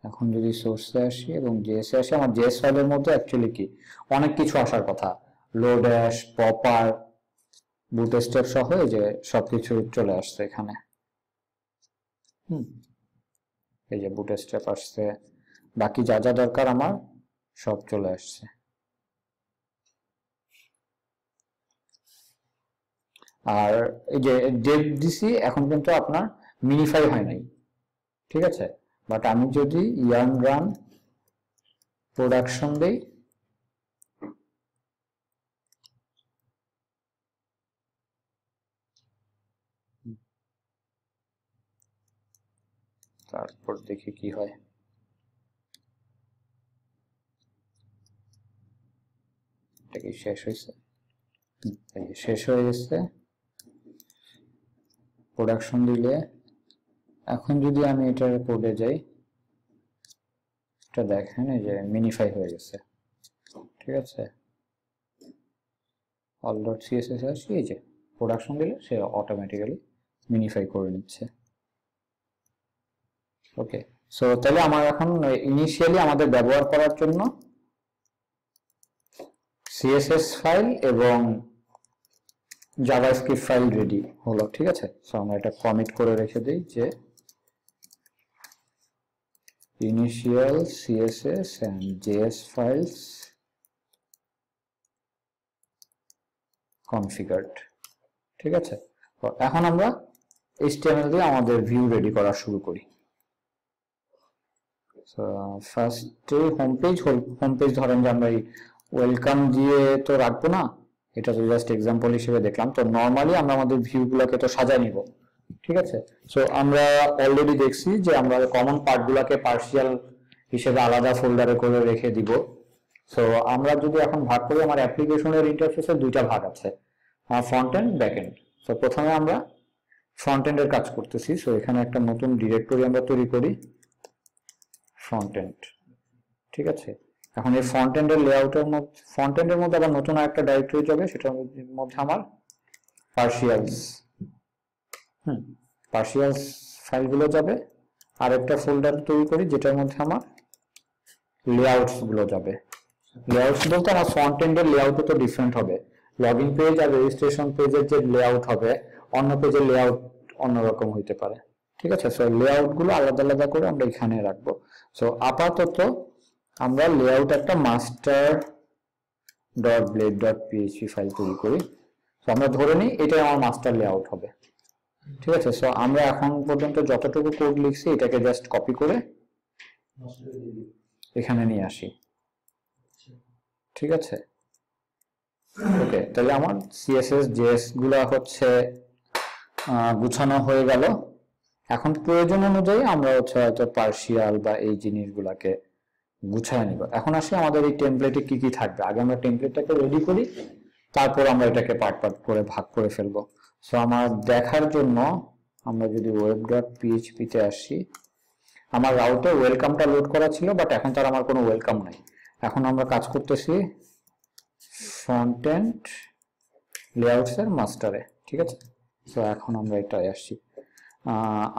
এখন যদি সোর্সে আসি এবং জেএসে আসি, আমার জেএস ফাইলের মধ্যে অ্যাকচুয়ালি কি অনেক কিছু আসার কথা, লোড্যাশ, পপার, বুটস্ট্র্যাপ সহ এই যে সবকিছু চলে আসছে এখানে। এই যে বুটস্ট্র্যাপ আসছে, বাকি যা যা দরকার আমার সব চলে আসছে। আর এই যে ডেভ দিছি এখন কিন্তু আপনার মিনিফাই হয় নাই, ঠিক আছে। বাট আমি যদি ইয়ার্ন রান প্রোডাকশন দেই, তারপর দেখি কি হয়। এটা কি শেষ হয়েছে? এই যে শেষ হয়ে গেছে। প্রোডাকশন দিলে এখন যদি আমি এটার কোডে যাই, এটা দেখেন এই যে মিনিফাই হয়ে গেছে, ঠিক আছে। all.css আসি, এই যে প্রোডাকশন দিলে সে অটোমেটিক্যালি মিনিফাই করে নিচ্ছে। ওকে, সো তাহলে আমার এখন ইনিশিয়ালি আমাদের ব্যবহার করার জন্য সিএসএস ফাইল এবং জাভাস্ক্রিপ্ট ফাইল রেডি হলো, ঠিক আছে। সো আমরা এটা কমিট করে রেখে দিই যে initial css and js files configured, ঠিক আছে। তো এখন আমরা HTML দিয়ে আমাদের ভিউ রেডি করা শুরু করি। সো ফার্স্টে হোম পেজ ধরেন যে আমরা এই ওয়েলকাম দিয়ে তো রাখবো না, এটা তো জাস্ট এক্সাম্পল হিসেবে দেখলাম। তো নর্মালি আমরা আমাদের ভিউ গুলোকে তো সাজায় নিব, ঠিক আছে। সো আমরা অলরেডি দেখছি যে আমরা কমন পার্ট গুলাকে পার্সিয়াল হিসেবে আলাদা ফোল্ডারে করে রেখে দিব। সো আমরা যদি এখন ভাগ করি, আমার অ্যাপ্লিকেশনের ইন্টারফেসের দুইটা ভাগ আছে, front end back end. So প্রথমে আমরা ফ্রন্ট এন্ডের কাজ করতেছি। সো এখানে একটা নতুন ডিরেক্টরি আমরা তৈরি করি, ফ্রন্ট এন্ড, ঠিক আছে। এখন এই ফ্রন্ট এন্ডের লেআউটের মধ্যে, ফ্রন্ট এন্ডের মধ্যে আবার নতুন একটা ডাইরেক্টরি যাবে, সেটার মধ্যে আমার পার্সিয়ালস পার্সিয়ালস ফাইলগুলো যাবে। আর একটা ফোল্ডার তৈরি করি যেটার মধ্যে আমার লেআউটস গুলো যাবে। লেআউটস বলতে আমার ফ্রন্ট এন্ডের লেআউটও তো ডিফারেন্ট হবে। লগইন পেজ আর রেজিস্ট্রেশন পেজের যে লেআউট হবে, অন্য পেজের লেআউট অন্যরকম হইতে পারে, ঠিক আছে। সো লেআউট গুলো আলাদা আলাদা করে আমরা এখানে রাখবো। সো আপাতত আমরা লেআউট একটা master dot blade dot PHP file তৈরি করি। সো আমরা ধরে নিই এটাই আমার মাস্টার লেআউট হবে, ঠিক আছে। সো আমরা এখন পর্যন্ত যতটুকু কোড লিখছি এটাকে জাস্ট কপি করে এখানে নিয়ে আসি, ঠিক আছে। ওকে, তাহলে আমার সিএসএস জেএস গুলা হচ্ছে গুছানো হয়ে গেল। এখন প্রয়োজন অনুযায়ী আমরা হচ্ছে হয়তো পার্সিয়াল বা এই জিনিসগুলাকে গুছায় নিব। এখন আসি আমাদের এই টেমপ্লেটে কি কি থাকবে। আগে আমরা টেমপ্লেটটাকে রেডি করি, তারপর আমরা এটাকে পার্ট পার্ট করে ভাগ করে ফেলবো। সো আমার দেখার জন্য আমরা যদি web.php তে আসি, আমার রাউটে ওয়েলকামটা লোড করা ছিল, বাট এখন তার আমার কোনো ওয়েলকাম নাই। এখন আমরা কাজ করতেছি ফ্রন্ট এন্ড লেআউটস এর মাস্টারে, ঠিক আছে। সো এখন আমরা এটাই আসছি।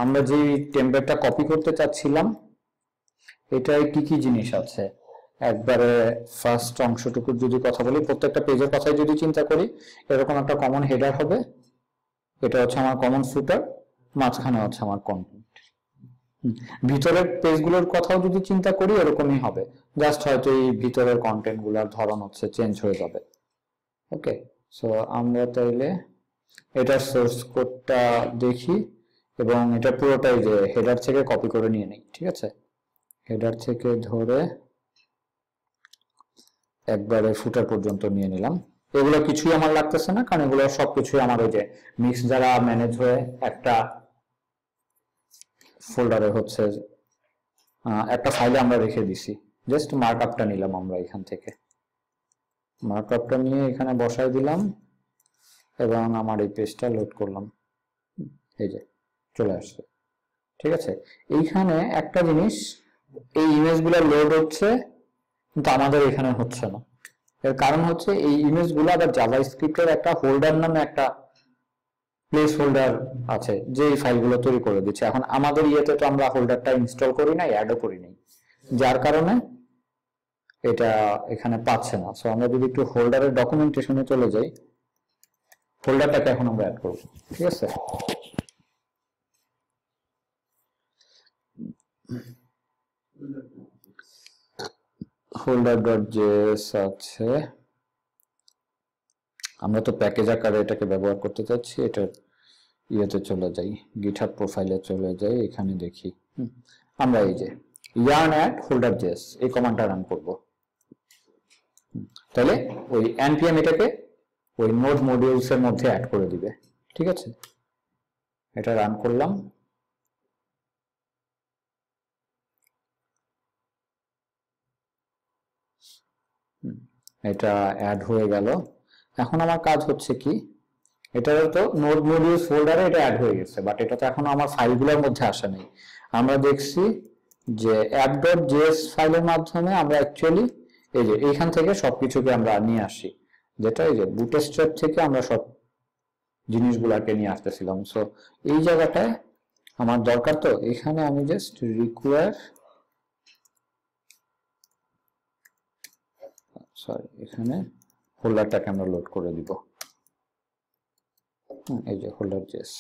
আমরা যে টেমপ্লেটটা কপি করতে চাচ্ছিলাম, এটায় কি কি জিনিস আছে একবারে ফার্স্ট অংশটুকুর যদি কথা বলি, প্রত্যেকটা পেজের কথাই যদি চিন্তা করি, এরকম একটা কমন হেডার হবে, এটা হচ্ছে আমার কমন ফুটার, মাঝখানে হচ্ছে আমার কন্টেন্ট। ভিতরের পেজগুলোর কথাও যদি চিন্তা করি এরকমই হবে, জাস্ট হয়তো এই ভিতরের কন্টেন্ট গুলার ধরন হচ্ছে চেঞ্জ হয়ে যাবে। ওকে, সো আমরা তাইলে এটার সোর্স কোডটা দেখি এবং এটা পুরোটাই যে হেডার থেকে কপি করে নিয়ে নিই, ঠিক আছে। হেডার থেকে ধরে একবারে ফুটার পর্যন্ত নিয়ে নিলাম। এগুলো কিছুই আমার লাগতেছে না, কারণ এগুলো সবকিছুই আমার ওই যে মিক্স যারা ম্যানেজ হয়ে একটা ফোল্ডারে হচ্ছে একটা ফাইলে আমরা রেখে দিছি। জাস্ট মার্কআপটা নিলাম আমরা এখান থেকে, মার্কআপটা নিয়ে এখানে বসাই দিলাম এবং আমার এই পেজটা লোড করলাম, এই যে চলে আসছে, ঠিক আছে। এইখানে একটা জিনিস, এই ইমেজগুলো লোড হচ্ছে কিন্তু আমাদের এখানে হচ্ছে না। এর কারণ হচ্ছে এই ইমেজগুলো আবার জাভাস্ক্রিপ্টের একটা হোল্ডার নামে একটা প্লেস হোল্ডার আছে যে এই ফাইলগুলো তৈরি করে দিচ্ছে। এখন আমাদের ইয়েতে তো আমরা হোল্ডারটা ইনস্টল করি নাই, অ্যাডও করি নাই, যার কারণে এটা এখানে পাচ্ছে না। সো আমরা যদি একটু হোল্ডারের ডকুমেন্টেশনে চলে যাই, ফোল্ডারটাকে এখন আমরা অ্যাড করব, ঠিক আছে। হোল্ডার.js আছে, আমরা তো প্যাকেজ আকারে এটাকে ব্যবহার করতে চাচ্ছি। এটা ইয়েতে চলে যাই, গিটহাব প্রোফাইলে চলে যাই, এখানে দেখি আমরা এই যে yarn add holder.js এই কমান্ডটা রান করব। তাহলে ওই npm এটাকে ওই নোড মডিউলস এর মধ্যে অ্যাড করে দিবে, ঠিক আছে। এটা রান করলাম, এটা অ্যাড হয়ে গেল। এখন আমার কাজ হচ্ছে কি, এটা তো নোড মডিউলস ফোল্ডারে এটা অ্যাড হয়ে গেছে, বাট এটা তো এখনো আমার ফাইলগুলোর মধ্যে আসে নাই। আমরা দেখছি যে app.js ফাইলের মাধ্যমে আমরা অ্যাকচুয়ালি এই যে এইখান থেকে সবকিছুকে আমরা নিয়ে আসি, যেটা এই যে বুটস্ট্র্যাপ থেকে আমরা সব জিনিসগুলোকে নিয়ে আসতেছিলাম। সো এই জায়গাটায় আমার দরকার, তো এখানে আমি জাস্ট রিকোয়ার এখানে হোল্ডারটাকে আমরা লোড করে দিব। এই যে হোল্ডার জেস,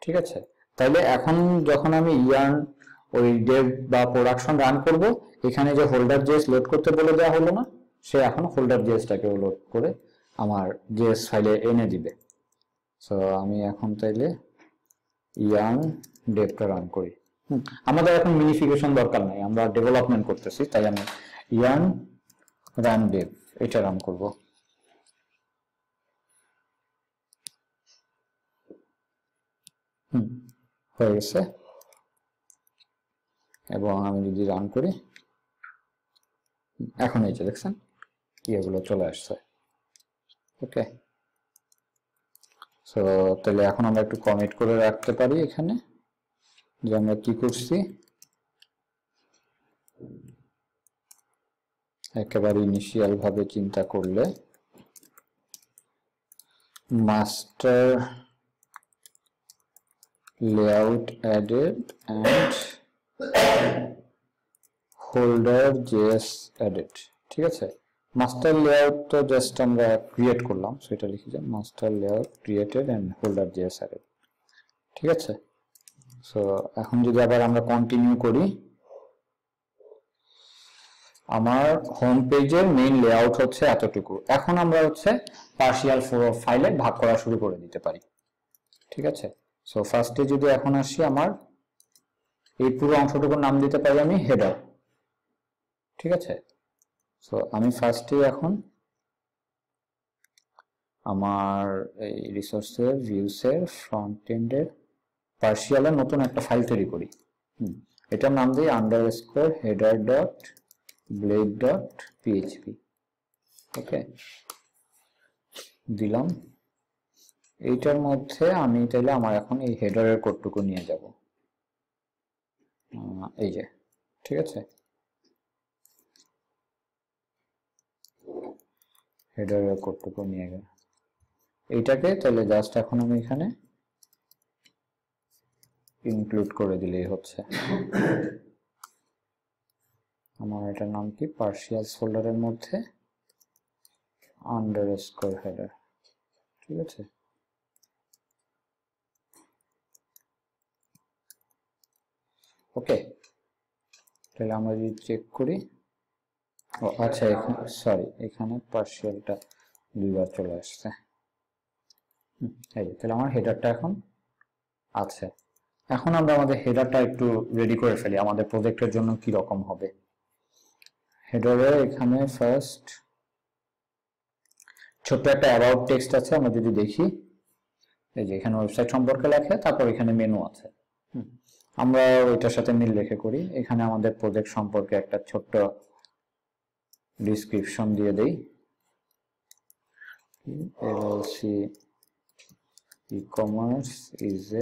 ঠিক আছে। তাহলে এখন যখন আমি ইয়ার্ন ওই ডেভ বা প্রোডাকশন রান করব, এখানে যে হোল্ডার জেস লোড করতে বলে দেওয়া হলো না, সে এখন হোল্ডার জেসটাকে লোড করে আমার জেএস ফাইলে এনে দিবে। সো আমি এখন তাইলে ইয়ার্ন ডেভটা রান করি। আমাদের এখন মিনিফিকেশন দরকার নাই, আমরা ডেভেলপমেন্ট করতেছি, তাই আমি ইয়ার্ন রান ডেভ এটা রান করব। হয়ে গেছে। এবং আমি যদি রান করি, এখন এই যে দেখছেন ইয়েগুলো চলে আসছে। ওকে, সো তাহলে এখন আমরা একটু কমিট করে রাখতে পারি এখানে যে আমরা কি করছি। একেবারে ইনিশিয়াল ভাবে চিন্তা করলে master layout added and holder js added, ঠিক আছে। মাস্টার লেআউট তো জাস্ট আমরা ক্রিয়েট করলাম, সেটা লিখে যান master layout created and holder JS added, ঠিক আছে। সো এখন যদি আবার আমরা কন্টিনিউ করি, আমার হোম পেজের মেইন লেআউট হচ্ছে এতটুকু। এখন আমরা হচ্ছে পার্শিয়াল ফাইলে ভাগ করা শুরু করে দিতে পারি, ঠিক আছে। সো ফার্স্টে যদি এখন আসি, আমার এই পুরো অংশটুকুর নাম দিতে পারি আমি হেডার, ঠিক আছে। সো আমি ফার্স্টে এখন আমার এই রিসোর্সের ভিউসের ফ্রন্ট এন্ডের পার্শিয়ালের নতুন একটা ফাইল তৈরি করি। এটার নাম দিই _header.blade.php, ওকে দিলাম। এইটার মধ্যে আমি তাইলে আমার এখন এই হেডারের কোডটুকু নিয়ে যাব, এই যে, ঠিক আছে। হেডারের কোডটুকু নিয়ে গেল এইটাকে, তাহলে জাস্ট এখন আমি এখানে ইনক্লুড করে দিলেই হচ্ছে। আমার এটার নাম কি, পার্শিয়ালস ফোল্ডারের মধ্যে _header, ঠিক আছে। ওকে, তাহলে আমরা যদি চেক করি, ও আচ্ছা এখানে সরি, এখানে পার্শিয়ালটা দুইবার চলে আসছে। এই যে, তাহলে আমার হেডারটা এখন আছে। এখন আমরা আমাদের হেডারটা একটু রেডি করে ফেলি, আমাদের প্রজেক্টের জন্য কি রকম হবে। হেডারে এখানে ফার্স্ট ছোট্ট একটা অ্যাবাউট টেক্সট আছে, আমরা যদি দেখি এই যে এখানে ওয়েবসাইট সম্পর্কে লেখা, তারপর এখানে মেনু আছে। আমরা ওইটার সাথে মিল রেখে করি। এখানে আমাদের প্রজেক্ট সম্পর্কে একটা ছোট্ট ডিসক্রিপশন দিয়ে দেই, LLC Ecommerce is a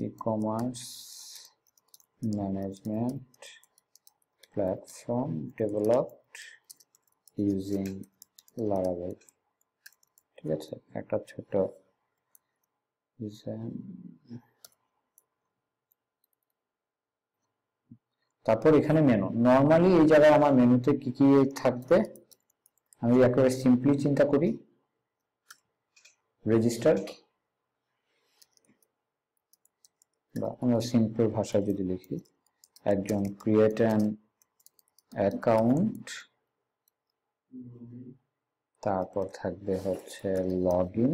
e-commerce management platform developed using Laravel, ঠিক আছে। একটা ছোট তারপর এখানে মেনু। নর্মালি এই জায়গায় আমার মেনুতে কি কি থাকবে, আমি একেবারে সিম্পলি চিন্তা করি, রেজিস্টার, বা আমরা সিম্পল ভাষায় যদি লিখি, একজন ক্রিয়েট অ্যান অ্যাকাউন্ট, তারপর থাকবে হচ্ছে লগ ইন,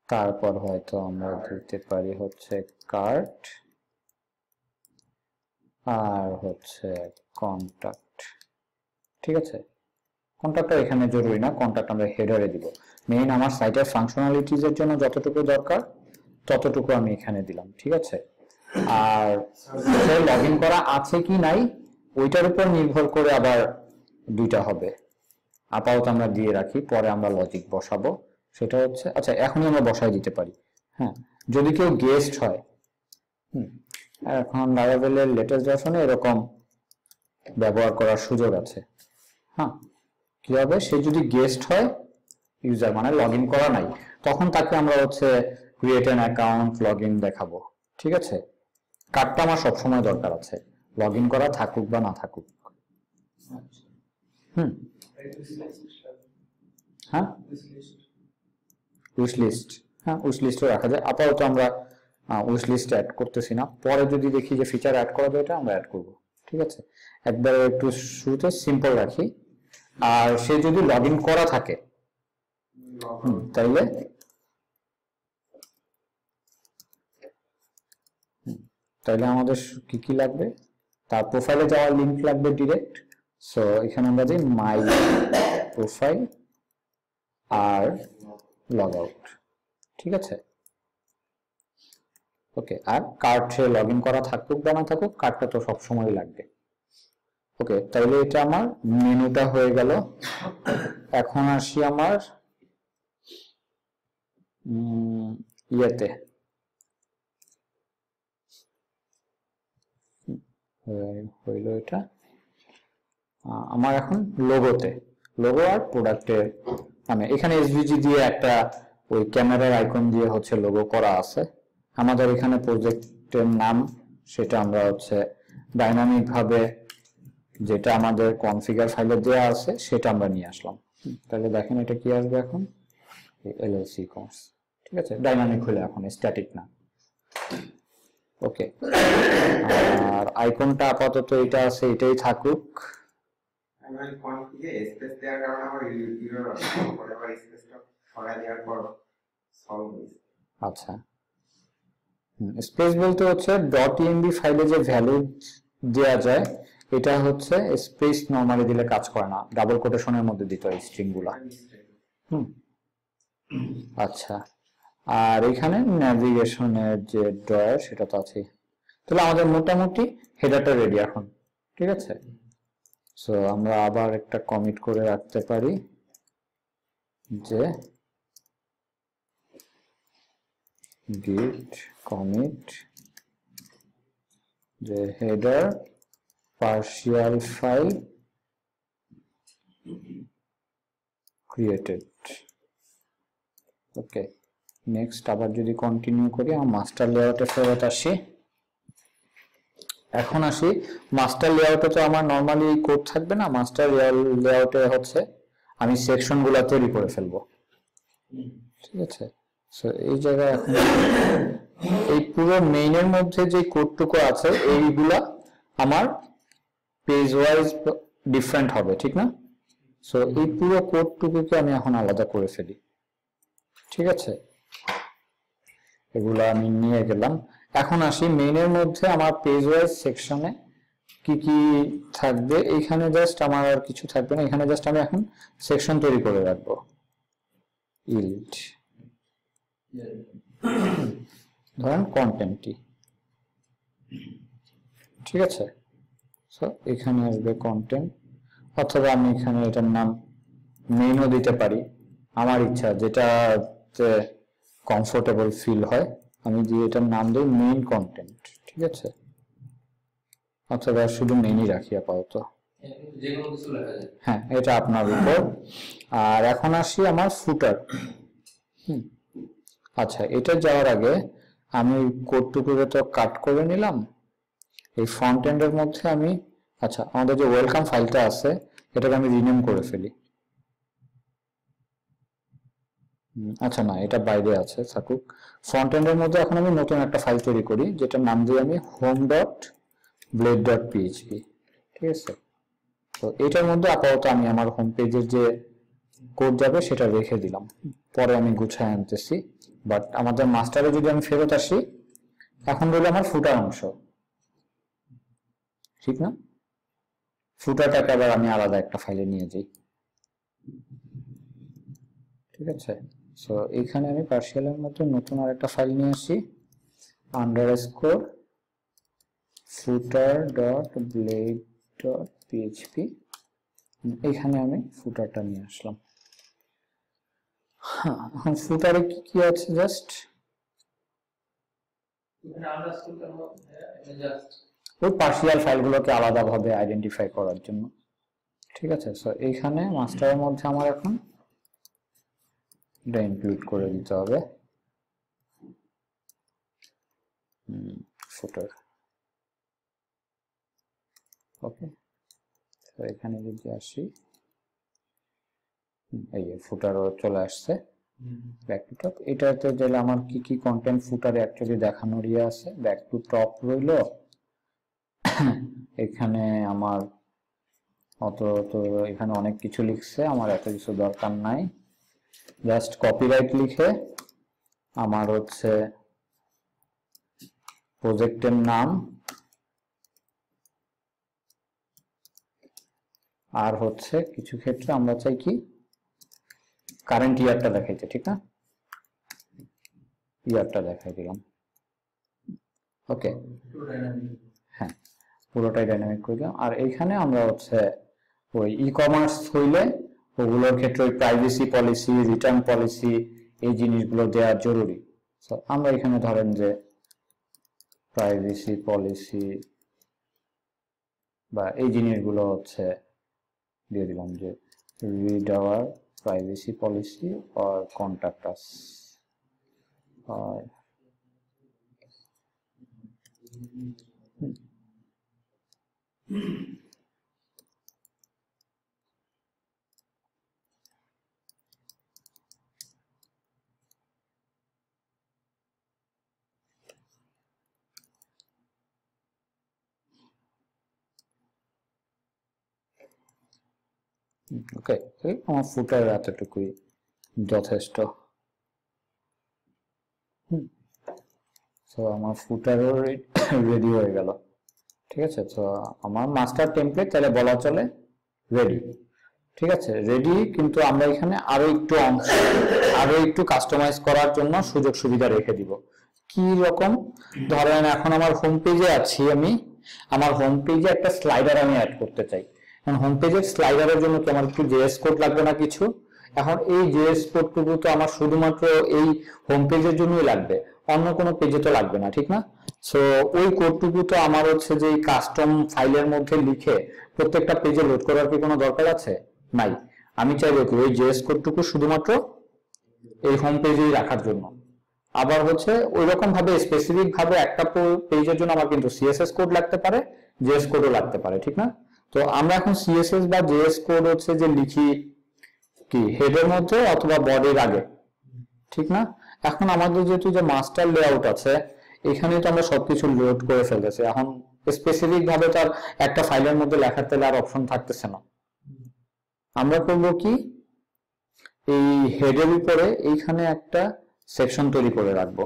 তারপর হয়তো আমরা দিতে পারি হচ্ছে কার্ট, আর হচ্ছে কন্টাক্ট, ঠিক আছে। কন্টাক্টটা এখানে জরুরি না, কন্টাক্ট আমরা হেডারে দিব। মেইন আমার সাইটের ফাংশনালিটিজ এর জন্য যতটুকু দরকার ততটুকু আমি এখানে দিলাম, ঠিক আছে। আর সে লগ ইন করা আছে কি নাই ওইটার উপর নির্ভর করে আবার দুইটা হবে। আপাতত আমরা দিয়ে রাখি, পরে আমরা লজিক বসাবো। সেটা হচ্ছে, আচ্ছা এখনই আমরা বসাই দিতে পারি। হ্যাঁ, যদি কেউ গেস্ট হয়, এখন লারাভেলের লেটেস্ট ভার্সনে এরকম ব্যবহার করার সুযোগ আছে। হ্যাঁ, কি হবে, সে যদি গেস্ট হয়, ইউজার মানে লগ ইন করা নাই, তখন তাকে আমরা হচ্ছে create an account log in দেখাবো। ঠিক আছে, কার্ডটা আমার সবসময় দরকার আছে, লগ ইন করা থাকুক বা না থাকুক। হ্যাঁ, উইশ লিস্ট, হ্যাঁ উইশ লিস্টও রাখা যায়। আপাতত আমরা উইশ লিস্ট অ্যাড করতেছি না, পরে যদি দেখি যে ফিচার অ্যাড করা যায় এটা আমরা অ্যাড করব। ঠিক আছে, একবার একটু শুরুতে সিম্পল রাখি। আর সে যদি লগ ইন করা থাকে তাইলে আমাদের কি কি লাগবে, তার প্রোফাইলে যাওয়ার লিংক লাগবে ডিরেক্ট। সো এখানে আমরা দিই মাই প্রোফাইল আর লগ আউট। ঠিক আছে, ওকে। আর কার্ড সে লগ ইন করা থাকুক বা না থাকুক, কার্ডটা তো সবসময় লাগবে। ওকে, তাইলে এটা আমার মেনুটা হয়ে গেল। এখন আসি আমার ইয়েতে, হইল এটা আমার এখন লোগোতে, লোগো আর প্রোডাক্টের মানে এখানে এসভিজি দিয়ে একটা ওই ক্যামেরার আইকন দিয়ে হচ্ছে লোগো করা আছে। আমাদের এখানে প্রজেক্টের নাম সেটা আমরা হচ্ছে ডাইনামিক ভাবে যেটা আমাদের কনফিগার ফাইলে দেওয়া আছে সেটা আমরা নিয়ে আসলাম। তাহলে দেখেন এটা কি আসবে এখন, LLC05। ঠিক আছে, ডাইনামিক হলে এখন স্ট্যাটিক না। ওকে, আর আইকনটা আপাতত এটা আছে, এটাই থাকুক। আমি কনফিগে স্পেস দেওয়ার কারণে আমার ইউজার পরে আবার স্পেসটা সরাই দেওয়ার পর সলভ হয়েছে। আচ্ছা, স্পেস বলতে হচ্ছে .env ফাইলে যে ভ্যালু দেওয়া যায় এটা হচ্ছে স্পেস নরমালি দিলে কাজ করে না, ডাবল কোটেশনের মধ্যে দিতে হয় স্ট্রিং গুলা। আচ্ছা, আর এখানে ন্যাভিগেশনের যে ড্রয়ার সেটা তো আছে। তাহলে আমাদের মোটামুটি হেডারটা রেডি এখন। ঠিক আছে, সো আমরা আবার একটা কমিট করে রাখতে পারি যে git commit যে header partial file created। ওকে, নেক্সট আবার যদি কন্টিনিউ করি, আমার মাস্টার লেআউটে ফেরত আসি। এখন আসি মাস্টার লেআউটে, তো আমার নরমালি কোড থাকবে না, মাস্টার লেআউটে হচ্ছে আমি সেকশন গুলা তৈরি করে ফেলবো। ঠিক আছে, সো এই জায়গায় এখন এই পুরো মেইনের মধ্যে যে কোডটুকু আছে এইগুলা আমার পেজ ওয়াইজ ডিফারেন্ট হবে, ঠিক না? সো এই পুরো কোডটুকুকে আমি এখন আলাদা করে ফেলি। ঠিক আছে, এগুলা আমি নিয়ে গেলাম। এখন আসি মেইনের মধ্যে আমার পেজ ওয়াইজ সেকশনে কি কি থাকবে। এইখানে জাস্ট আমার আর কিছু থাকবে না, এখানে জাস্ট আমি এখন সেকশন তৈরি করে রাখবো। ইল্ড ধরেন কন্টেন্টটি, ঠিক আছে। সো এখানে আসবে কন্টেন্ট, অথবা আমি এখানে এটার নাম মেইনও দিতে পারি, আমার ইচ্ছা যেটাতে কমফোর্টেবল ফিল হয় আমি দিয়ে এটার নাম দিই মেইন কন্টেন্ট। ঠিক আছে, অথবা শুধু মেইনই রাখি আপাতত, হ্যাঁ এটা আপনার উপর। আর এখন আসি আমার ফুটার। আচ্ছা, এটা যাওয়ার আগে আমি কোডটুকুকে তো কাট করে নিলাম। এই ফ্রন্ট এন্ডের মধ্যে আমি, আচ্ছা আমাদের যে ওয়েলকাম ফাইলটা আছে এটাকে আমি রিনেম করে ফেলি। আচ্ছা না, এটা বাইরে আছে, থাকুক। ফ্রন্ট এন্ডের মধ্যে এখন আমি নতুন একটা ফাইল তৈরি করি যেটার নাম দিই আমি home.blade.php। ঠিক আছে, তো এটার মধ্যে আপাতত আমি আমার হোম পেজের যে কোড যাবে সেটা রেখে দিলাম, পরে আমি গুছায় আনতেছি। বাট আমাদের মাস্টারে যদি আমি ফেরত আসি, এখন রইল আমার ফুটার অংশ, ঠিক না? ফুটারটাকে আবার আমি আলাদা একটা ফাইলে নিয়ে যাই। ঠিক আছে, সো এখানে আমি পার্সিয়ালের মধ্যে নতুন আর একটা ফাইল নিয়ে আসি, আন্ডারস্কোর footer.blade.php, এখানে আমি ফুটারটা নিয়ে আসলাম। হ্যাঁ, এখন ফুটারে কি কি আছে জাস্ট ওই পার্সিয়াল ফাইলগুলোকে আলাদাভাবে আইডেন্টিফাই করার জন্য। ঠিক আছে, সো এইখানে মাস্টারের মধ্যে আমার এখন এটা ইনক্লুড করে দিতে হবে ফুটার। ওকে, তো এখানে যদি আসি, এই যে ফুটারও চলে আসছে ব্যাক টু টপ। এটাতে গেলে আমার কি কি কন্টেন্ট ফুটারে অ্যাকচুয়ালি দেখানোর ইয়ে আছে। ব্যাক টু টপ রইল, এখানে আমার অত তো এখানে অনেক কিছু লিখছে, আমার এত কিছু দরকার নাই। জাস্ট কপিরাইট লিখে আমার হচ্ছে প্রজেক্টের নাম আর হচ্ছে কিছু ক্ষেত্রে আমরা চাই কি কারেন্ট ইয়ারটা দেখাইতে, ঠিক না? ইয়ারটা দেখাই দিলাম। ওকে, হ্যাঁ, পুরোটাই ডাইনামিক করে দিলাম। আর এইখানে আমরা হচ্ছে ওই ই কমার্স হইলে ওগুলোর ক্ষেত্রে ওই প্রাইভেসি পলিসি, রিটার্ন পলিসি, এই জিনিসগুলো দেওয়া জরুরি। তো আমরা এখানে ধরেন যে প্রাইভেসি পলিসি বা এই জিনিসগুলো হচ্ছে দিয়ে দিলাম যে read our privacy policy or contact us or ওকে, আমার ফুটার এতটুকুই যথেষ্ট। তো আমার ফুটারও রেডি হয়ে গেল। ঠিক আছে, তো আমার মাস্টার টেমপ্লেট তাহলে বলা চলে রেডি। ঠিক আছে, রেডি, কিন্তু আমরা এখানে আরো একটু কাস্টমাইজ করার জন্য সুযোগ সুবিধা রেখে দিব। কি রকম? ধরেন এখন আমার হোম পেজে আছি, আমি আমার হোম পেজে একটা স্লাইডার আমি অ্যাড করতে চাই। এখন হোম পেজের স্লাইডারের জন্য কি আমার একটু জেএস কোড লাগবে না কিছু? এখন এই জেএস কোডটুকু তো আমার শুধুমাত্র এই হোম পেজের জন্যই লাগবে, অন্য কোনো পেজে তো লাগবে না, ঠিক না? সো ওই কোডটুকু তো আমার হচ্ছে যে কাস্টম ফাইলের মধ্যে লিখে প্রত্যেকটা পেজে লোড করার কি কোনো দরকার আছে? নাই। আমি চাইবো কি ওই জেএস কোডটুকু শুধুমাত্র এই হোম পেজেই রাখার জন্য। আবার হচ্ছে ওই রকম ভাবে স্পেসিফিক ভাবে একটা পেজের জন্য আমার কিন্তু সিএসএস কোড লাগতে পারে, জেএস কোডও লাগতে পারে, ঠিক না? তো আমরা এখন সিএসএস বা জেএস কোড হচ্ছে যে লিখি কি হেডের মধ্যে অথবা বডির আগে, ঠিক না? এখন আমাদের যেহেতু যে মাস্টার লেআউট আছে, এখানে তো আমরা সবকিছু লোড করে ফেলতেছি। এখন স্পেসিফিক ভাবে তার একটা ফাইলের মধ্যে লেখার তেলে আর অপশন থাকতেছে না। আমরা করব কি, এই হেডের উপরে এইখানে একটা সেকশন তৈরি করে রাখবো।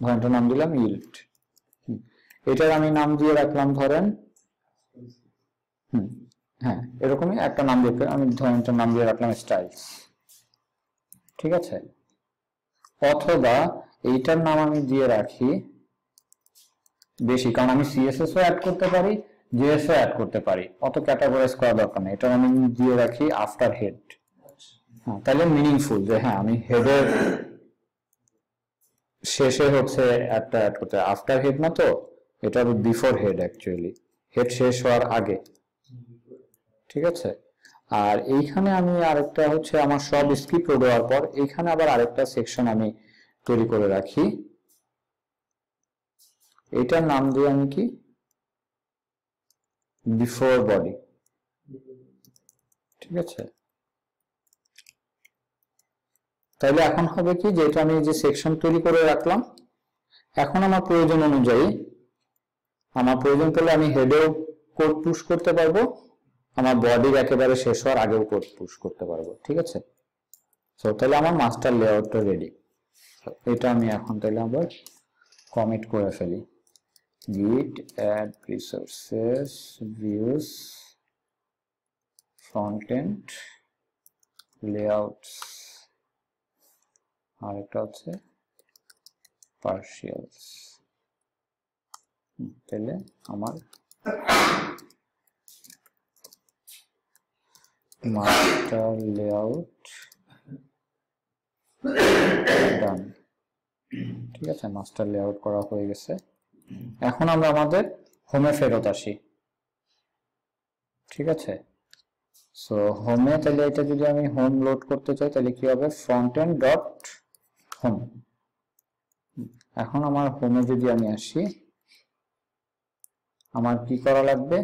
ধরেন এটার নাম দিলাম ইল্ড, এটার আমি নাম দিয়ে রাখলাম ধরেন হ্যাঁ এরকমই একটা নাম দিয়ে আমি ধরেন এটার নাম দিয়ে রাখলাম স্টাইলস। ঠিক আছে, অথবা এইটার নাম আমি দিয়ে রাখি বেশি, কারণ আমি সিএসএস ও অ্যাড করতে পারি, জেএস ও অ্যাড করতে পারি, অত ক্যাটাগরাইজ করা দরকার নেই। এটা আমি দিয়ে রাখি আফটার হেড। হ্যাঁ, তাহলে মিনিংফুল যে হ্যাঁ আমি হেডের শেষে হচ্ছে একটা অ্যাড করতে, আফটার হেড না তো, এটা বিফোর হেড, অ্যাকচুয়ালি হেড শেষ হওয়ার আগে। ঠিক আছে, আর এইখানে আমি আরেকটা হচ্ছে আমার সব স্ক্রিপ্ট দেওয়ার পর এইখানে আবার আরেকটা সেকশন আমি তৈরি করে রাখি, এটার নাম দিয়ে আমি কি বিফোর বডি। ঠিক আছে, তাহলে এখন হবে কি, যেটা আমি যে সেকশন তৈরি করে রাখলাম, এখন আমার প্রয়োজন অনুযায়ী আমার প্রয়োজন পড়লে আমি হেডেও কোড পুশ করতে পারবো, আমার বডির একেবারে শেষ হওয়ার আগেও কোড পুশ করতে পারবো। ঠিক আছে, তো তাহলে আমার মাস্টার লেআউটটা রেডি। এটা আমি এখন তাহলে আবার কমিট করে ফেলি, git add resources views frontend layouts আর একটা হচ্ছে partials। তাহলে আমার মাস্টার লেআউট ডান। ঠিক আছে, মাস্টার লেআউট করা হয়ে গেছে। এখন আমরা আমাদের হোমে ফেরত আসি। ঠিক আছে, সো হোমে তাহলে এটা যদি আমি হোম লোড করতে চাই তাহলে কি হবে, ফ্রন্টএন্ড ডট হোম। এখন আমার হোমে যদি আমি আসি, আমার কি করা লাগবে,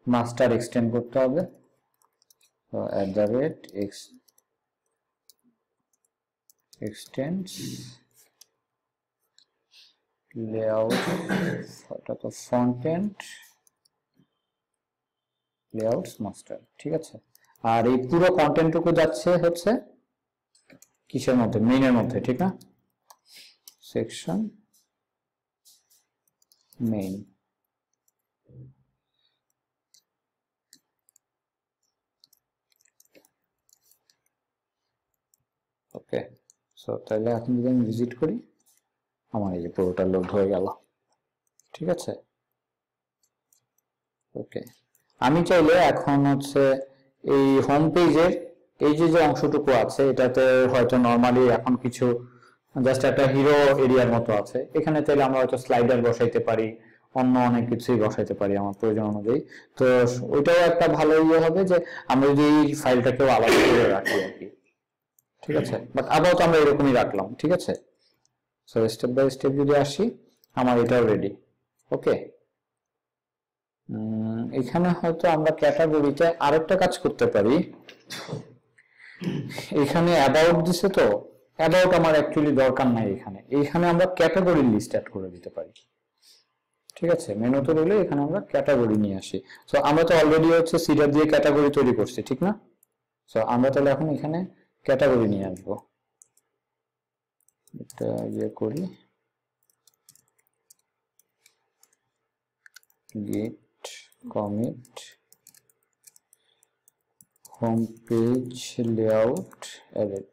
মাস্টার এক্সটেন্ড করতে হবে। তো @extends layout, এটা তো ফ্রন্টএন্ড লেআউটস মাস্টার। ঠিক আছে, আর এই পুরো কন্টেন্টটুকু যাচ্ছে হচ্ছে কিসের মধ্যে, মেইনের মধ্যে। ঠিক না, সেকশন মেইন। ওকে, সো তাহলে এখন যদি আমি ভিজিট করি, আমার এই যে পুরোটা লোড হয়ে গেল। ঠিক আছে, ওকে, আমি চাইলে এখন হচ্ছে এই হোম পেজের এই যে যে অংশটুকু আছে এটাতে হয়তো নরমালি এখন কিছু জাস্ট একটা হিরো এরিয়ার মতো আছে, এখানে চাইলে আমরা হয়তো স্লাইডার বসাইতে পারি, অন্য অনেক কিছুই বসাইতে পারি আমার প্রয়োজন অনুযায়ী। তো ওইটাও একটা ভালো ইয়ে হবে যে আমরা যদি এই ফাইলটাকেও আলাদা করে রাখি আর কি। ঠিক আছে, বাট আপাতত আমরা এরকমই রাখলাম। ঠিক আছে, সো স্টেপ বাই স্টেপ যদি আসি, আমার এটাও রেডি। ওকে, এখানে হয়তো আমরা ক্যাটাগরিতে আরেকটা কাজ করতে পারি। এখানে অ্যাবাউট দিছে, তো অ্যাবাউট আমার অ্যাকচুয়ালি দরকার নাই। এখানে আমরা ক্যাটাগরি লিস্ট অ্যাড করে দিতে পারি। ঠিক আছে, মেনুতে রইলে এখানে আমরা ক্যাটাগরি নিয়ে আসি। সো আমরা তো অলরেডি হচ্ছে সিডার দিয়ে ক্যাটাগরি তৈরি করছি, ঠিক না? সো আমরা তাহলে এখন এখানে ক্যাটাগরি নিয়ে আসবো। এটা ইয়ে করি, git commit home page layout edit।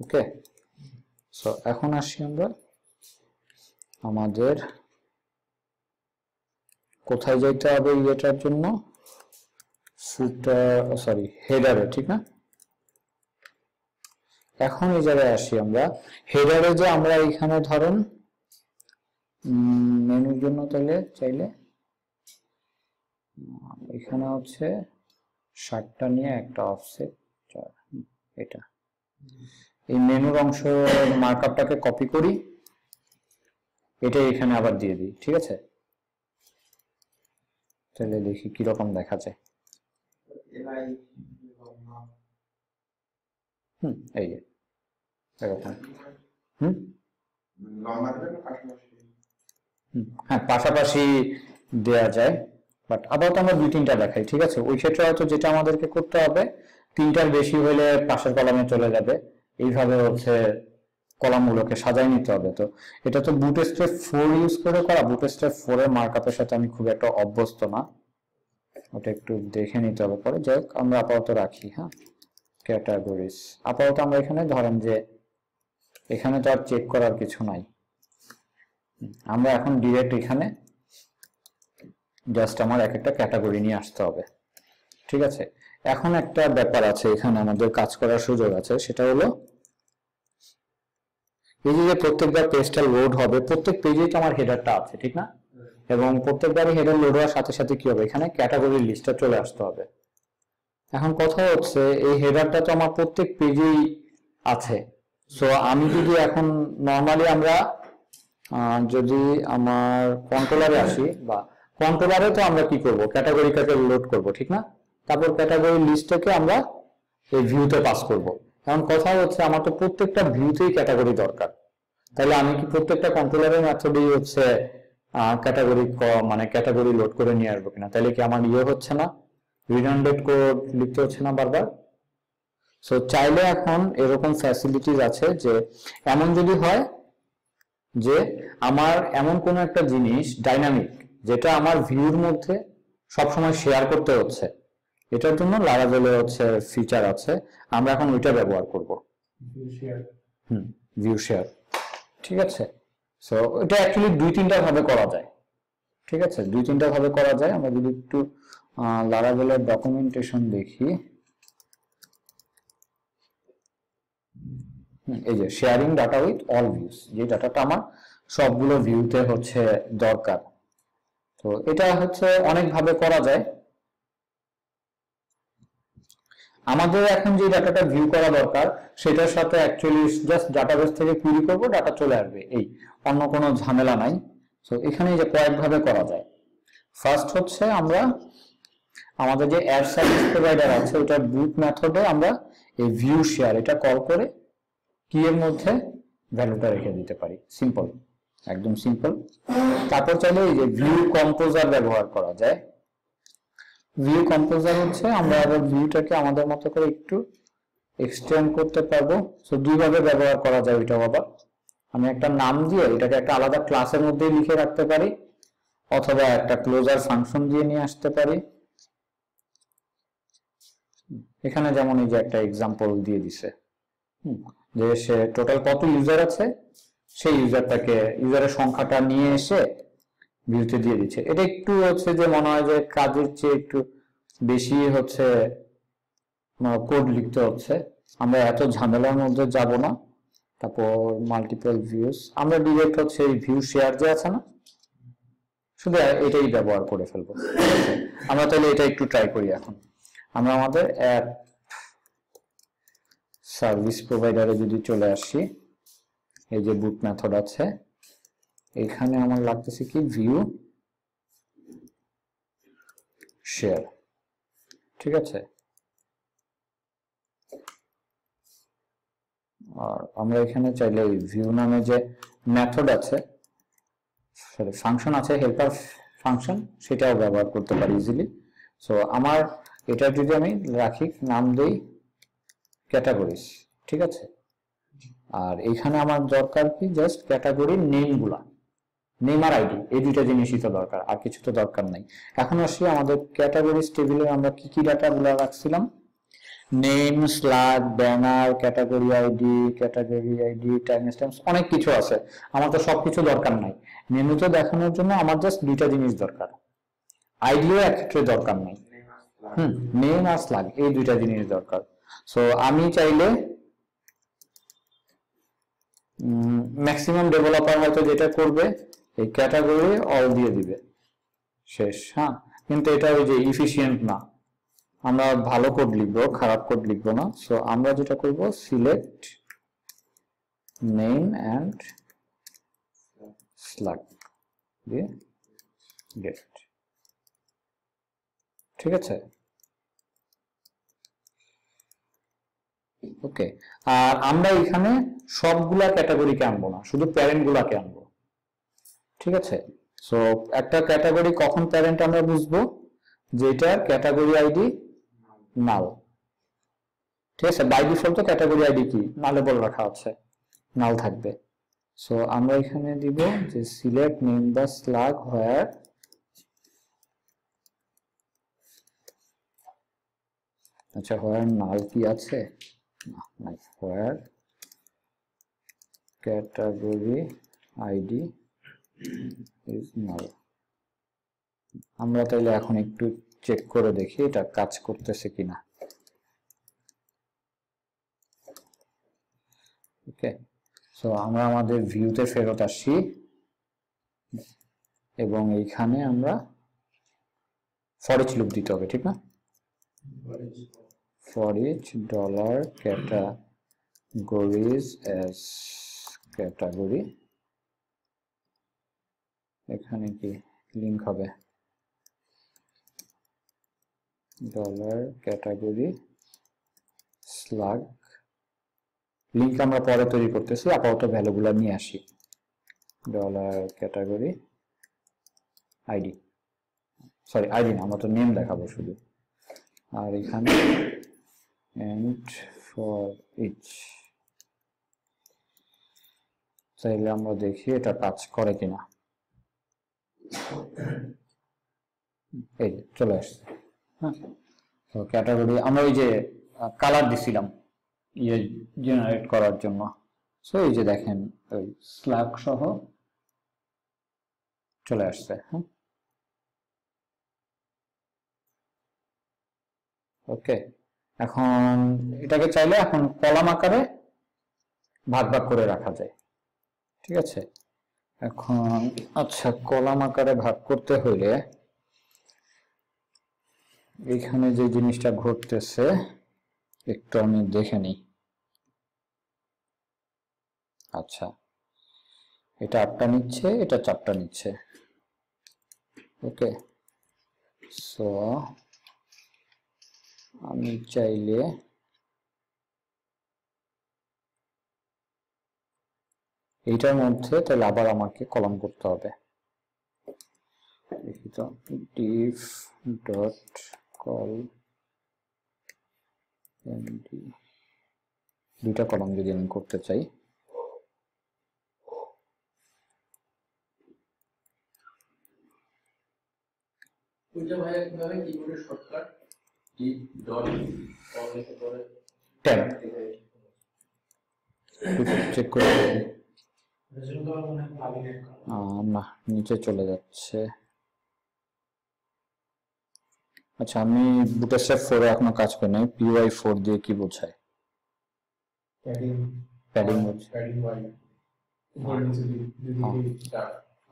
ওকে, সো এখন আসি আমরা আমাদের কোথায় যাইতে হবে এটার জন্য, ফুটার সরি হেডারে। ঠিক না, এখন এই জায়গায় আসি আমরা হেডারে, যে আমরা এখানে ধরেন মেনুর জন্য তাহলে চাইলে এখানে হচ্ছে 60টা নিয়ে একটা অফসেট, এটা এই মেনুর অংশ মার্কআপটাকে কপি করি, এটা এখানে আবার দিয়ে দিই। ঠিক আছে, তাহলে দেখি কিরকম দেখা যায়। এই যে এরকম। হ্যাঁ, পাশাপাশি দেয়া যায়, বাট আপাতত আমরা 2-3টা দেখাই। ঠিক আছে, ওই ক্ষেত্রে হয়তো যেটা আমাদেরকে করতে হবে, 3টার বেশি হলে পাশের কলামে চলে যাবে, এইভাবে হচ্ছে কলামগুলোকে সাজাই নিতে হবে। তো এটা তো বুটস্ট্র্যাপ 4 ইউজ করে করা, বুটস্ট্র্যাপ 4 এর মার্কআপের সাথে আমি খুব একটা অভ্যস্ত না, ওটা একটু দেখে নিতে হবে পরে। যাই হোক, আমরা আপাতত রাখি। হ্যাঁ, ক্যাটাগরিজ আপাতত আমরা এখানে ধরেন যে এখানে তো আর চেক করার কিছু নাই, আমরা এখন ডিরেক্ট এখানে জাস্ট আমার এক একটা ক্যাটাগরি নিয়ে আসতে হবে। ঠিক আছে, এখন একটা ব্যাপার আছে এখানে আমাদের কাজ করার সুযোগ আছে, সেটা হলো এই যে প্রত্যেকবার পেজটা লোড হবে, প্রত্যেক পেজেই তো আমার হেডারটা আছে, ঠিক না? এবং প্রত্যেকবারই হেডার লোড হওয়ার সাথে সাথে কি হবে, এখানে ক্যাটাগরির লিস্টটা চলে আসতে হবে। এখন কথা হচ্ছে এই হেডারটা তো আমার প্রত্যেক পেজেই আছে। সো আমি যদি এখন নর্মালি আমরা যদি আমার কন্ট্রোলারে আসি, বা কন্ট্রোলারে তো আমরা কি করব, ক্যাটাগরিটাকে লোড করব, ঠিক না? তারপর ক্যাটাগরি লিস্টটাকে আমরা এই ভিউতে পাস করব। এখন কথা হচ্ছে আমার তো প্রত্যেকটা ভিউতেই ক্যাটাগরি দরকার, তাহলে আমি কি প্রত্যেকটা কন্ট্রোলারের মেথডেই হচ্ছে ক্যাটাগরি মানে ক্যাটাগরি লোড করে নিয়ে আসবো কিনা? তাহলে কি আমার ইয়ে হচ্ছে না, রিডান্ডেন্ট কোড লিখতে হচ্ছে না বারবার? সো চাইলে এখন এরকম ফ্যাসিলিটিস আছে যে এমন যদি হয় যে আমার এমন কোন একটা জিনিস ডাইনামিক যেটা আমার ভিউর মধ্যে সবসময় শেয়ার করতে হচ্ছে, এটার জন্য লারাভেলে হচ্ছে ফিচার আছে, আমরা এখন ওইটা ব্যবহার করব। ভিউ শেয়ার, ঠিক আছে। সো এটা অ্যাকচুয়ালি 2-3টা ভাবে করা যায়, ঠিক আছে, 2-3টা ভাবে করা যায়। আমরা যদি একটু লারাভেলের ডকুমেন্টেশন দেখি, এই যে sharing data with all views, যে ডাটাটা আমার সবগুলো ভিউতে হচ্ছে দরকার, তো এটা হচ্ছে অনেক ভাবে করা যায়। আমাদের এখন যে ডাটাটা ভিউ করা দরকার সেটার সাথে অ্যাকচুয়ালি জাস্ট ডাটাবেস থেকে কুইরি করব, ডাটা চলে আসবে, এই অন্য কোনো ঝামেলা নাই। তো এখানে যে কয়েকভাবে করা যায়। ফার্স্ট হচ্ছে আমরা আমাদের যে অ্যাড সার্ভিস প্রোভাইডার আছে ওটার বুট মেথডে আমরা এই ভিউ শেয়ার এটা কল করে কি এর মধ্যে ভ্যালুটা রেখে দিতে পারি, সিম্পল, একদম সিম্পল। তারপর চাইলে এই যে ভিউ কম্পোজার ব্যবহার করা যায়। ভিউ কম্পোজার হচ্ছে আমরা আবার ভিউটাকে আমাদের মতো করে একটু এক্সটেন্ড করতে পারবো। সো দুইভাবে ব্যবহার করা যায় ওইটাও। আবার আমি একটা নাম দিয়ে এটাকে একটা আলাদা ক্লাসের মধ্যে লিখে রাখতে পারি, অথবা একটা ক্লোজার ফাংশন দিয়ে নিয়ে আসতে পারি। এখানে যেমন এই যে একটা এক্সাম্পল দিয়ে দিছে যে সে টোটাল কত ইউজার আছে সেই ইউজারের সংখ্যাটা নিয়ে এসে ভিউতে দিয়ে দিচ্ছে। এটা একটু হচ্ছে যে মনে হয় যে কাজের চেয়ে একটু বেশি হচ্ছে কোড লিখতে হচ্ছে, আমরা এত ঝামেলার মধ্যে যাব না। তারপর মাল্টিপল ভিউস, আমরা ডিরেক্ট হচ্ছে এই ভিউ শেয়ার যে আছে না, শুধু এটাই ব্যবহার করে ফেলবো। আমরা তাহলে এটা একটু ট্রাই করি। এখন আমরা আমাদের অ্যাপ সার্ভিস প্রোভাইডারে যদি চলে আসি, এই যে বুট মেথড আছে, এখানে আমার লাগতেছে কি ভিউ শেয়ার, ঠিক আছে। আর আমরা এখানে চাইলে ভিউ নামে যে মেথড আছে, সরি ফাংশন আছে, হেল্পার ফাংশন, সেটাও ব্যবহার করতে পারি ইজিলি। সো আমার এটা যদি আমি রাখি নাম দেই ক্যাটাগরিজ, ঠিক আছে। আর এখানে আমার দরকার কি জাস্ট ক্যাটাগরির নেমগুলা, নেম আর আইডি, এই দুইটা জিনিসই তো দরকার, আর কিছু তো দরকার নাই। এখন আসি আমাদের ক্যাটাগরিজ টেবিলে আমরা কি কি ডাটাগুলো রাখছিলাম, name, slug, banner, category ID, time stamps, অনেক কিছু আছে। আমার তো সবকিছু দরকার নাই। মেনুতে দেখানোর জন্য আমার জাস্ট দুইটা জিনিস দরকার, আইডিও একক্ষেত্রে দরকার নাই। নেম আর স্ল্যাগ এই দুইটা জিনিস দরকার। সো আমি চাইলে ম্যাক্সিমাম ডেভেলপার হয়তো যেটা করবে এই ক্যাটাগরি অল দিয়ে দিবে, শেষ। হ্যাঁ, কিন্তু এটা ওই যে ইফিশিয়েন্ট না, আমরা ভালো কোড লিখবো, খারাপ কোড লিখবো না। সো আমরা যেটা করব সিলেক্ট নেম এন্ড স্ল্যাগ দিয়ে গেট, ঠিক আছে। ওকে, আর আমরা এখানে সবগুলা ক্যাটাগরিকে আনবো না, শুধু প্যারেন্ট গুলাকে আনবো, ঠিক আছে। সো একটা ক্যাটাগরি কখন প্যারেন্ট আমরা বুঝবো, যেটার ক্যাটাগরি আইডি নাল, ঠিক আছে। বাই ডিফল্ট তো ক্যাটাগরি আইডি কি নালে বলে রাখা আছে, নাল থাকবে। সো আমরা এখানে দিব যে সিলেক্ট নেম দ্য স্ল্যাগ হোয়ার আচ্ছা হোয়ার নাল কি আছে, নাই, হোয়ার ক্যাটাগরি আইডি ইজ নাল। আমরা তাহলে এখন একটু চেক করে দেখি এটা কাজ করতেছে কিনা। ওকে, সো আমরা আমাদের ভিউতে ফেরত আসি এবং এইখানে আমরা ফর ইচ লুপ দিতে হবে, ঠিক না? For each dollar categories as category, এখানে কি লিংক হবে ডলার ক্যাটাগরি স্ল্যাগ, লিংক আমরা পরে তৈরি করতেছি, আপাতত ভ্যালুগুলো নিয়ে আসি। Dollar category ID, sorry ID না, আমরা তো নেম দেখাবো শুধু। আর এখানে এন্ড ফর ইচ, চাইলে আমরা দেখি এটা কাজ করে কিনা। এই চলে আসছে। হ্যাঁ, তো ক্যাটাগরি আমরা ওই যে কালার দিছিলাম ইয়ে জেনারেট করার জন্য, সো এই যে দেখেন ওই স্ল্যাগ সহ চলে আসছে। হ্যাঁ, ওকে। এখন এটাকে চাইলে এখন কলাম আকারে ভাগ ভাগ করে রাখা যায়, ঠিক আছে। এখন আচ্ছা, কলাম আকারে ভাগ করতে হইলে এখানে যে জিনিসটা ঘটতেছে একটু আমি দেখে নিই। আচ্ছা, এটা 8টা নিচ্ছে, এটা 4টা নিচ্ছে। ওকে, সো আমি চাইলে এইটার মধ্যে তাহলে আবার আমাকে কলাম করতে হবে। দেখি তো, div ডট কল দুইটা কলাম যদি আমি করতে চাই, ওইটা ভাই কিভাবে কিবোর্ডের শর্টকাট div ডট কল এর পরে ট্যাব চেক করে না, নিচে চলে যাচ্ছে। আচ্ছা, আমি বুটস্ট্র্যাপ 4 এখনো কাজ করি নাই। py4 দিয়ে কি বোঝায়? প্যাডিং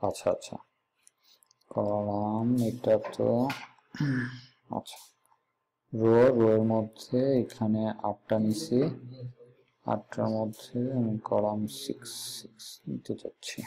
আচ্ছা আচ্ছা, কলাম এটা তো আচ্ছা, রো এর মধ্যে এখানে 8টা নিছি, 8টার মধ্যে আমি কলাম 6 নিতে চাচ্ছি।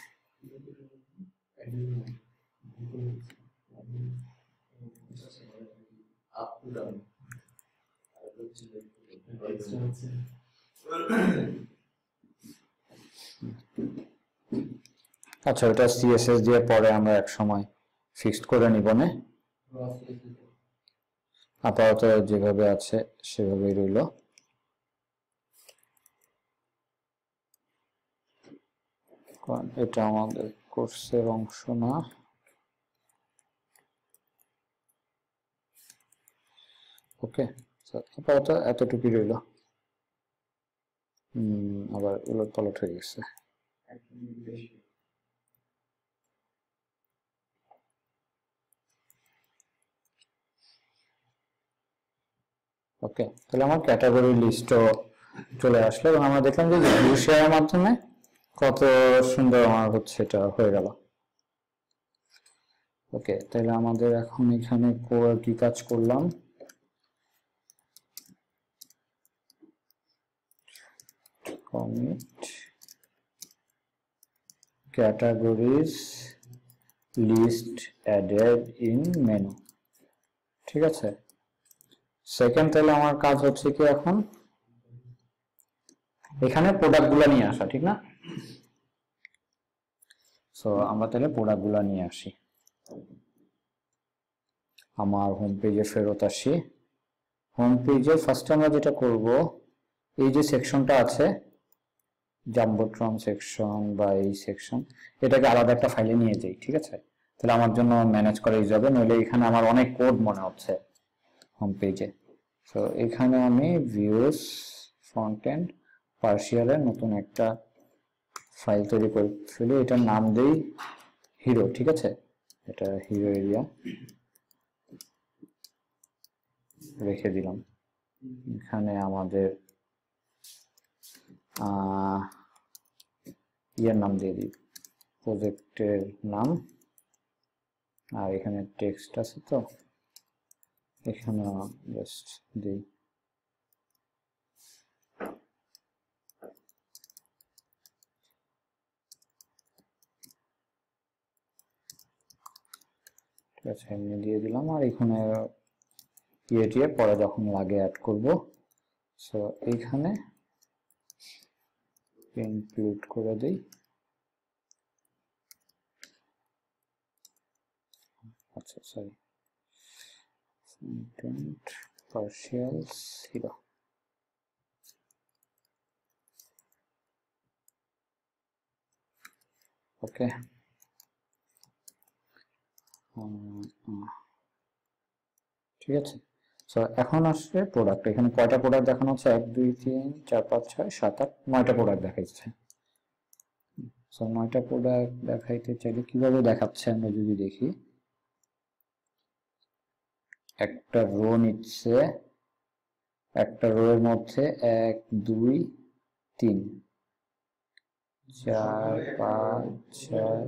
আচ্ছা, ওটা সিএসএস দিয়ে পরে আমরা এক সময় ফিক্সড করে নিব না, আপাতত যেভাবে আছে সেভাবেই রইল। এটা আমাদের কোর্সের অংশ না। ওকে, আপাতত এতটুকুই রইল। আবার উলট পালট হয়ে গেছে। ওকে, তাহলে আমার ক্যাটাগরি লিস্টও চলে আসলো এবং আমরা দেখলাম যে ভিউ শেয়ারের মাধ্যমে কত সুন্দর আমার হচ্ছে এটা হয়ে গেল। ওকে, তাহলে আমাদের এখন এখানে কি কাজ করলাম, commit categories list added in menu, ঠিক আছে। সেকেন্ড, তাহলে আমার কাজ হচ্ছে কি এখন এখানে প্রোডাক্টগুলো নিয়ে আসা, ঠিক না? সো আমরা তাহলে প্রোডাক্টগুলো নিয়ে আসি। আমার হোম পেজে ফেরত আসি। হোম পেজে ফার্স্টে আমরা যেটা করব, এই যে সেকশনটা আছে জাম্বোট্রন সেকশন বা এই সেকশন, এটাকে আলাদা একটা ফাইলে নিয়ে যাই, ঠিক আছে। তাহলে আমার জন্য ম্যানেজ করা ইজি হবে, নইলে এখানে আমার অনেক কোড মনে হচ্ছে হোম পেজে। সো এখানে আমি ভিউস ফ্রন্ট এন্ড পার্সিয়ালে নতুন একটা ফাইল তৈরি করে ফেলি, এটার নাম দেই হিরো, ঠিক আছে। এটা হিরো এরিয়া রেখে দিলাম। এখানে আমাদের ইয়ের নাম দিয়ে দিই, প্রজেক্টের নাম, আর এখানে টেক্সট আছে তো এখানে জাস্ট দিই ঠিক আছে, এমনি দিয়ে দিলাম। আর এখানে ইয়েটিয়ে পরে যখন লাগে অ্যাড করব, সো এইখানে ইনক্লুড করে দিই। আচ্ছা সরি, content partials hero, ওকে। ঠিক আছে, সো এখন আসছে প্রোডাক্ট। এখানে কয়টা প্রোডাক্ট দেখানো হচ্ছে? 1 2 3 4 5 6 7 8 9টা প্রোডাক্ট দেখাচ্ছে। সো 9টা প্রোডাক্ট দেখাইতে চাইলে কিভাবে দেখাচ্ছে আমরা যদি দেখি, একটা রো নিচ্ছে, একটা রো এর মধ্যে 1 2 3 4 5 6,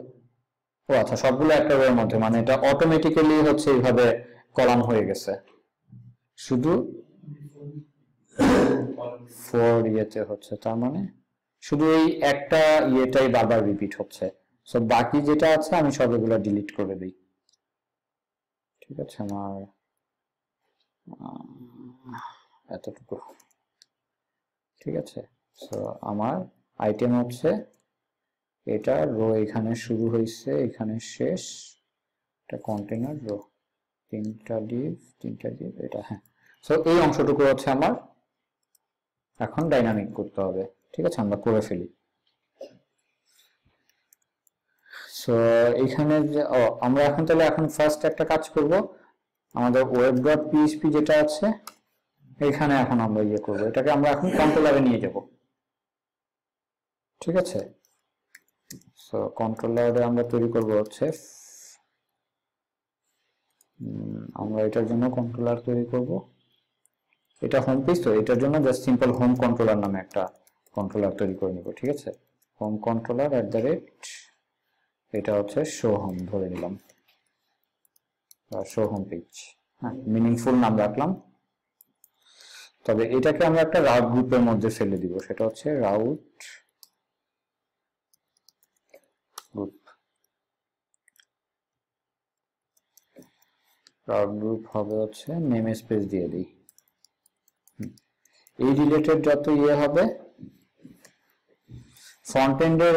ও আচ্ছা সবগুলো একটা রো এর মধ্যে, মানে এটা অটোমেটিক্যালি হচ্ছে এইভাবে কলাম হয়ে গেছে, শুধু 4 ইয়েতে হচ্ছে, তার মানে শুধু এই একটা ইয়েটাই বারবার রিপিট হচ্ছে। সো বাকি যেটা আছে আমি সব এগুলো ডিলিট করে দিই। ঠিক আছে, আমার এতটুকু ঠিক আছে। সো আমার আইটেম হচ্ছে এটা রো, এখানে শুরু হয়েছে এখানে শেষ, এটা কন্টেনার রো, 3টা ডিভ এটা, হ্যাঁ। সো এই অংশটুকু হচ্ছে আমার এখন ডাইনামিক করতে হবে। ঠিক আছে, আমরা করে ফেলি। সো এখানে যে আমরা এখন তাহলে এখন ফার্স্ট একটা কাজ করব, আমাদের web.php যেটা আছে এখানে এখন আমরা ইয়ে করব, এটাকে আমরা এখন কন্ট্রোলারে নিয়ে যাব। ঠিক আছে, সো কন্ট্রোলারে আমরা তৈরি করব হচ্ছে আমরা এটার জন্য কন্ট্রোলার তৈরি করব, এটা হোম পেজ, তো এটার জন্য জাস্ট সিম্পল হোম কন্ট্রোলার নামে একটা কন্ট্রোলার তৈরি করে নিব। ঠিক আছে, হোম কন্ট্রোলার এটা হচ্ছে শো হোম ধরে নিলাম, শো হোম পেজ, হ্যাঁ, মিনিংফুল নাম রাখলাম। তবে এটাকে আমরা একটা রাউট গ্রুপের মধ্যে ফেলে দিব, সেটা হচ্ছে রাউট গ্রুপ। রাউট গ্রুপ হবে হচ্ছে নেম স্পেস দিয়ে দিই, এই রিলেটেড যত ইয়ে হবে ফ্রন্ট এন্ডের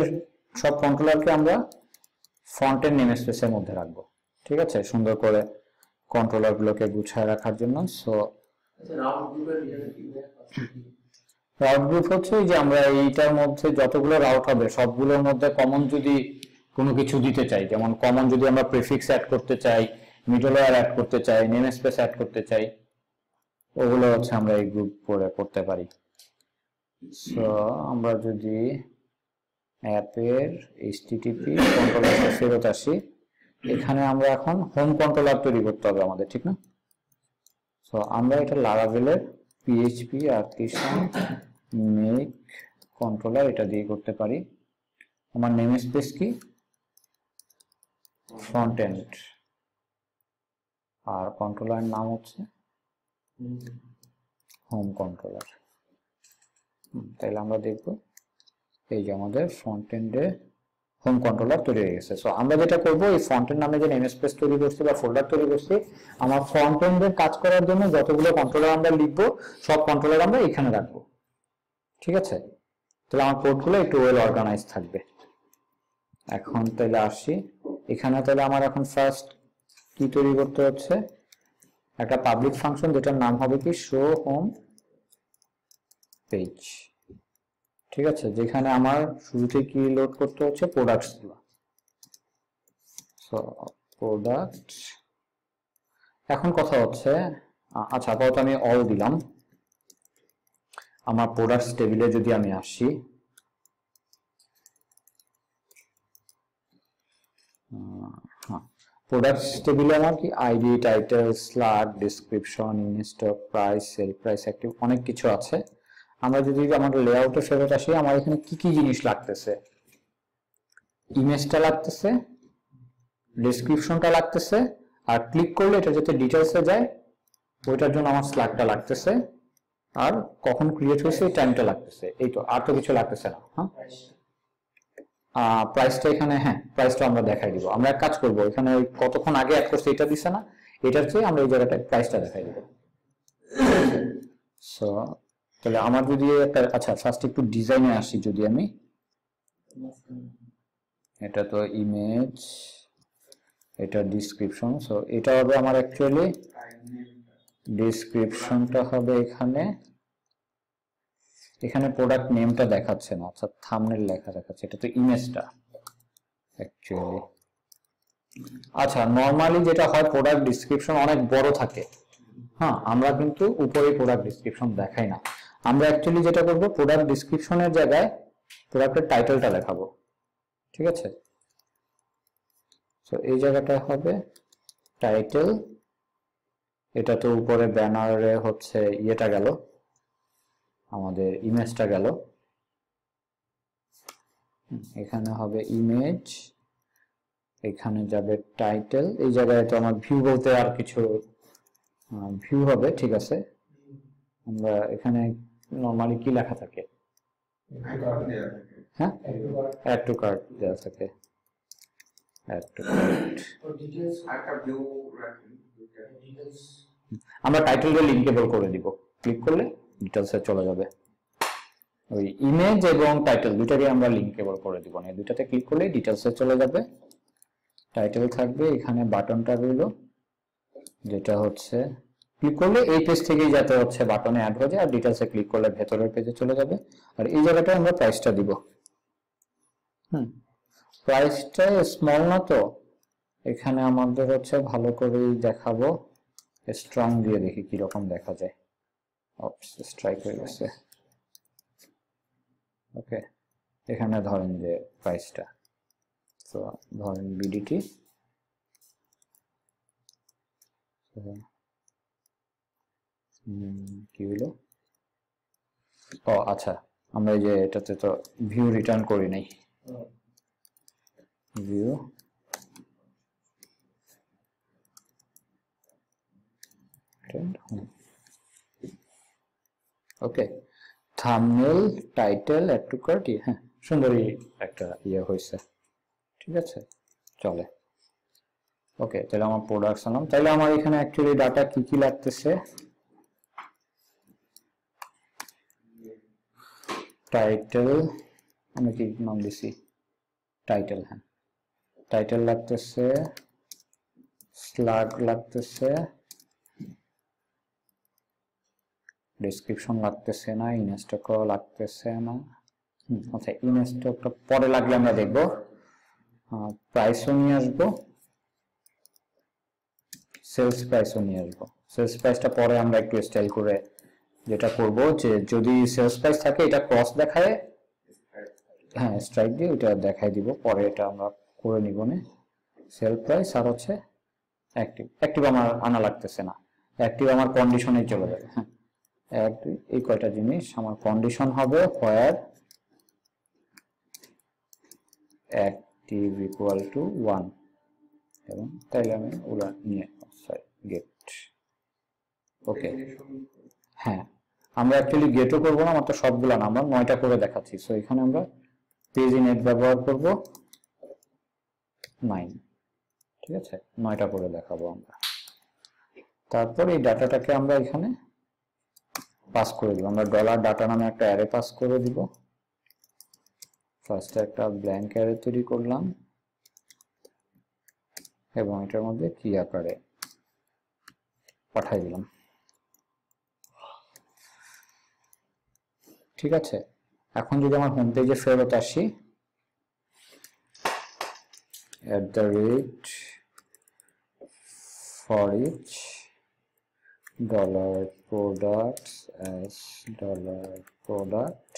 সব কন্ট্রোলারকে আমরা ফ্রন্ট এন্ড নেম স্পেসের মধ্যে রাখবো। ঠিক আছে, সুন্দর করে কন্ট্রোলার গুলোকে গুছায় রাখার জন্য। সো রাউট গ্রুপ হচ্ছে যে আমরা এইটার মধ্যে যতগুলো রাউট হবে সবগুলোর মধ্যে কমন যদি কোনো কিছু দিতে চাই, যেমন কমন যদি আমরা প্রিফিক্স অ্যাড করতে চাই, মিডলওয়্যার অ্যাড করতে চাই, নেম স্পেস অ্যাড করতে চাই, ওগুলো হচ্ছে আমরা এই গ্রুপ করে করতে পারি। সো আমরা যদি অ্যাপের http কন্ট্রোলারে ফেরত আসি, এখানে আমরা এখন হোম কন্ট্রোলার তৈরি করতে হবে আমাদের, ঠিক না? সো আমরা এটা লারাভেলের PHP আর্টিসান মেক কন্ট্রোলার এটা দিয়ে করতে পারি। আমার নেম স্পেস কি ফ্রন্ট এন্ড, আর কন্ট্রোলারের নাম হচ্ছে হোম কন্ট্রোলার। তাহলে আমরা দেখব এই যে আমাদের ফ্রন্ট এন্ডে হোম কন্ট্রোলার তৈরি হয়ে গেছে। সো আমরা যেটা করব, এই ফ্রন্ট এন্ড নামে যে নেম স্পেস তৈরি করছি বা ফোল্ডার তৈরি করছি, আমার ফ্রন্ট এন্ডের কাজ করার জন্য যতগুলো কন্ট্রোলার আমরা লিখবো সব কন্ট্রোলার আমরা এখানে রাখবো। ঠিক আছে, তাহলে আমার কোডগুলো একটু ওয়েল অর্গানাইজ থাকবে। এখন তাহলে আসি এখানে, তাহলে আমার এখন ফার্স্ট কি তৈরি করতে হচ্ছে, একটা পাবলিক ফাংশন যেটার নাম হবে কি শো হোম পেজ। ঠিক আছে, যেখানে আমার শুরুতে কি লোড করতে হচ্ছে প্রোডাক্টস গুলো। সো প্রোডাক্ট, এখন কথা হচ্ছে, আচ্ছা আপাতত আমি অল দিলাম। আমার প্রোডাক্টস টেবিলে যদি আমি আসি, প্রোডাক্টস টেবিলে আমার কি ID, title, slug, description, in stock, price, sale price, active, অনেক কিছু আছে। আমরা যদি আমাদের লেআউটে ফেরত আসি, আমার এখানে কি কি জিনিস লাগতেছে, ইমেজটা লাগতেছে, ডেসক্রিপশনটা লাগতেছে, আর ক্লিক করলে এটা যাতে ডিটেইলসে যায় ওইটার জন্য আমার স্লাটটা লাগতেছে, আর কখন ক্রিয়েট হয়েছে এই টাইমটা লাগতেছে। এই তো, আর তো কিছু লাগতেছে না। হ্যাঁ, প্রাইসটা এখানে, হ্যাঁ প্রাইসটা আমরা দেখাই দিব। আমরা এক কাজ করব, এখানে ওই কতক্ষণ আগে অ্যাড করছে এটা দিছে না, এটার চেয়ে আমরা এই জায়গাটায় প্রাইসটা দেখাই দিব। সো তাহলে আমার যদি একটা, আচ্ছা ফার্স্ট একটু ডিজাইনে আসি, যদি আমি এটা তো ইমেজ, এটা ডেসক্রিপশন। সো এটা হবে আমার অ্যাকচুয়ালি ডেসক্রিপশনটা হবে এখানে, এখানে প্রোডাক্ট নেমটা দেখাচ্ছে না, আচ্ছা থাম্বনেল লেখা দেখাচ্ছে, এটা তো ইমেজটা অ্যাকচুয়ালি। আচ্ছা নরমালি যেটা হয় প্রোডাক্ট ডেসক্রিপশন অনেক বড় থাকে, হ্যাঁ আমরা কিন্তু উপরে প্রোডাক্ট ডেসক্রিপশন দেখাই না। আমরা অ্যাকচুয়ালি যেটা করব, প্রোডাক্ট ডেসক্রিপশনের জায়গায় প্রোডাক্টের টাইটেলটা দেখাবো। ঠিক আছে। তো এই জায়গাটা হবে টাইটেল, এটা তো উপরে ব্যানারে হচ্ছে ইয়েটা গেল, আমাদের ইমেজটা গেল, এখানে হবে ইমেজ, এখানে যাবে টাইটেল, এই জায়গায় তো আমার ভিউ বলতে আর কিছু ভিউ হবে, ঠিক আছে। আমরা এখানে নরমালি কি লেখা থাকে, হ্যাঁ অ্যাড টু কার্ট দেওয়া থাকে, অ্যাড টু কার্ট। আমরা টাইটেলটা লিঙ্কেবল করে দিব, ক্লিক করলে ডিটেলসে চলে যাবে। ওই ইমেজ এবং টাইটেল দুটাকে আমরা লিঙ্কেবল করে দিব, না দুটাতে ক্লিক করলে ডিটেলসে চলে যাবে। টাইটেল থাকবে, এখানে বাটনটা রইল, যেটা হচ্ছে ক্লিক করলে এই পেজ থেকেই যাতে হচ্ছে বাটনে অ্যাড হয়ে যায়, আর ডিটেলসে ক্লিক করলে ভেতরের পেজে চলে যাবে। আর এই জায়গাটায় আমরা প্রাইসটা দিব। প্রাইসটা স্মল না, তো এখানে আমাদের হচ্ছে ভালো করেই দেখাবো, স্ট্রং দিয়ে দেখি কিরকম দেখা যায়। স্ট্রাইক হয়ে গেছে, ওকে। এখানে ধরেন যে প্রাইসটা, তো ধরেন বিডিটি, কি হলো, ও আচ্ছা, আমরা এই যে এটাতে তো ভিউ রিটার্ন করি নাই, view okay. Thumbnail, title, add to cart, হ্যাঁ সুন্দরই একটা ইয়ে হয়েছে, ঠিক আছে চলে। ওকে, তাহলে আমার প্রোডাক্টস আনলাম, তাহলে আমার এখানে অ্যাকচুয়ালি ডাটা কি কি লাগতেছে, টাইটেল, আমি কি নাম দিছি, টাইটেল, হ্যাঁ টাইটেল লাগতেছে, স্ল্যাগ লাগতেছে, ডেসক্রিপশন লাগতেছে না, ইনস্টক লাগতেছে না, আচ্ছা ইনস্টকটা পরে লাগলে আমরা দেখবো। প্রাইসও নিয়ে আসবো, সেলস প্রাইসও নিয়ে আসবো। সেলস প্রাইসটা পরে আমরা একটু স্টাইল করে যেটা করব, যে যদি সেলস প্রাইস থাকে এটা ক্রস দেখায়, হ্যাঁ স্ট্রাইক দিয়ে ওটা দেখাই দিব, পরে এটা আমরা করে নিব না। সেল প্রাইস আর হচ্ছে অ্যাক্টিভ, অ্যাক্টিভ আমার আনা লাগতেছে না, অ্যাক্টিভ আমার কন্ডিশনে চলে যাবে। হ্যাঁ এই কয়টা জিনিস আমার কন্ডিশন হবে, হোয়ার অ্যাক্টিভ ইকুয়াল টু 1, এবং তাইলে আমি ওরা নিয়ে গেট, ওকে। হ্যাঁ আমরা অ্যাকচুয়ালি গেটও করবো না, মাত্র সবগুলো না, আমরা 9টা করে দেখাচ্ছি। সো এখানে আমরা পেজ ইনেট ব্যবহার করব 9, ঠিক আছে 9টা করে দেখাবো আমরা। তারপর এই ডাটাটাকে আমরা এখানে পাস করে দিব, আমরা ডলার ডাটা নামে একটা অ্যারে পাস করে দিব। ফার্স্টে একটা ব্ল্যাঙ্ক অ্যারে তৈরি করলাম, এবং এটার মধ্যে কি আকারে পাঠাই দিলাম, ঠিক আছে। এখন যদি আমার হোম পেজে ফেরত আসি, for each $products as $product,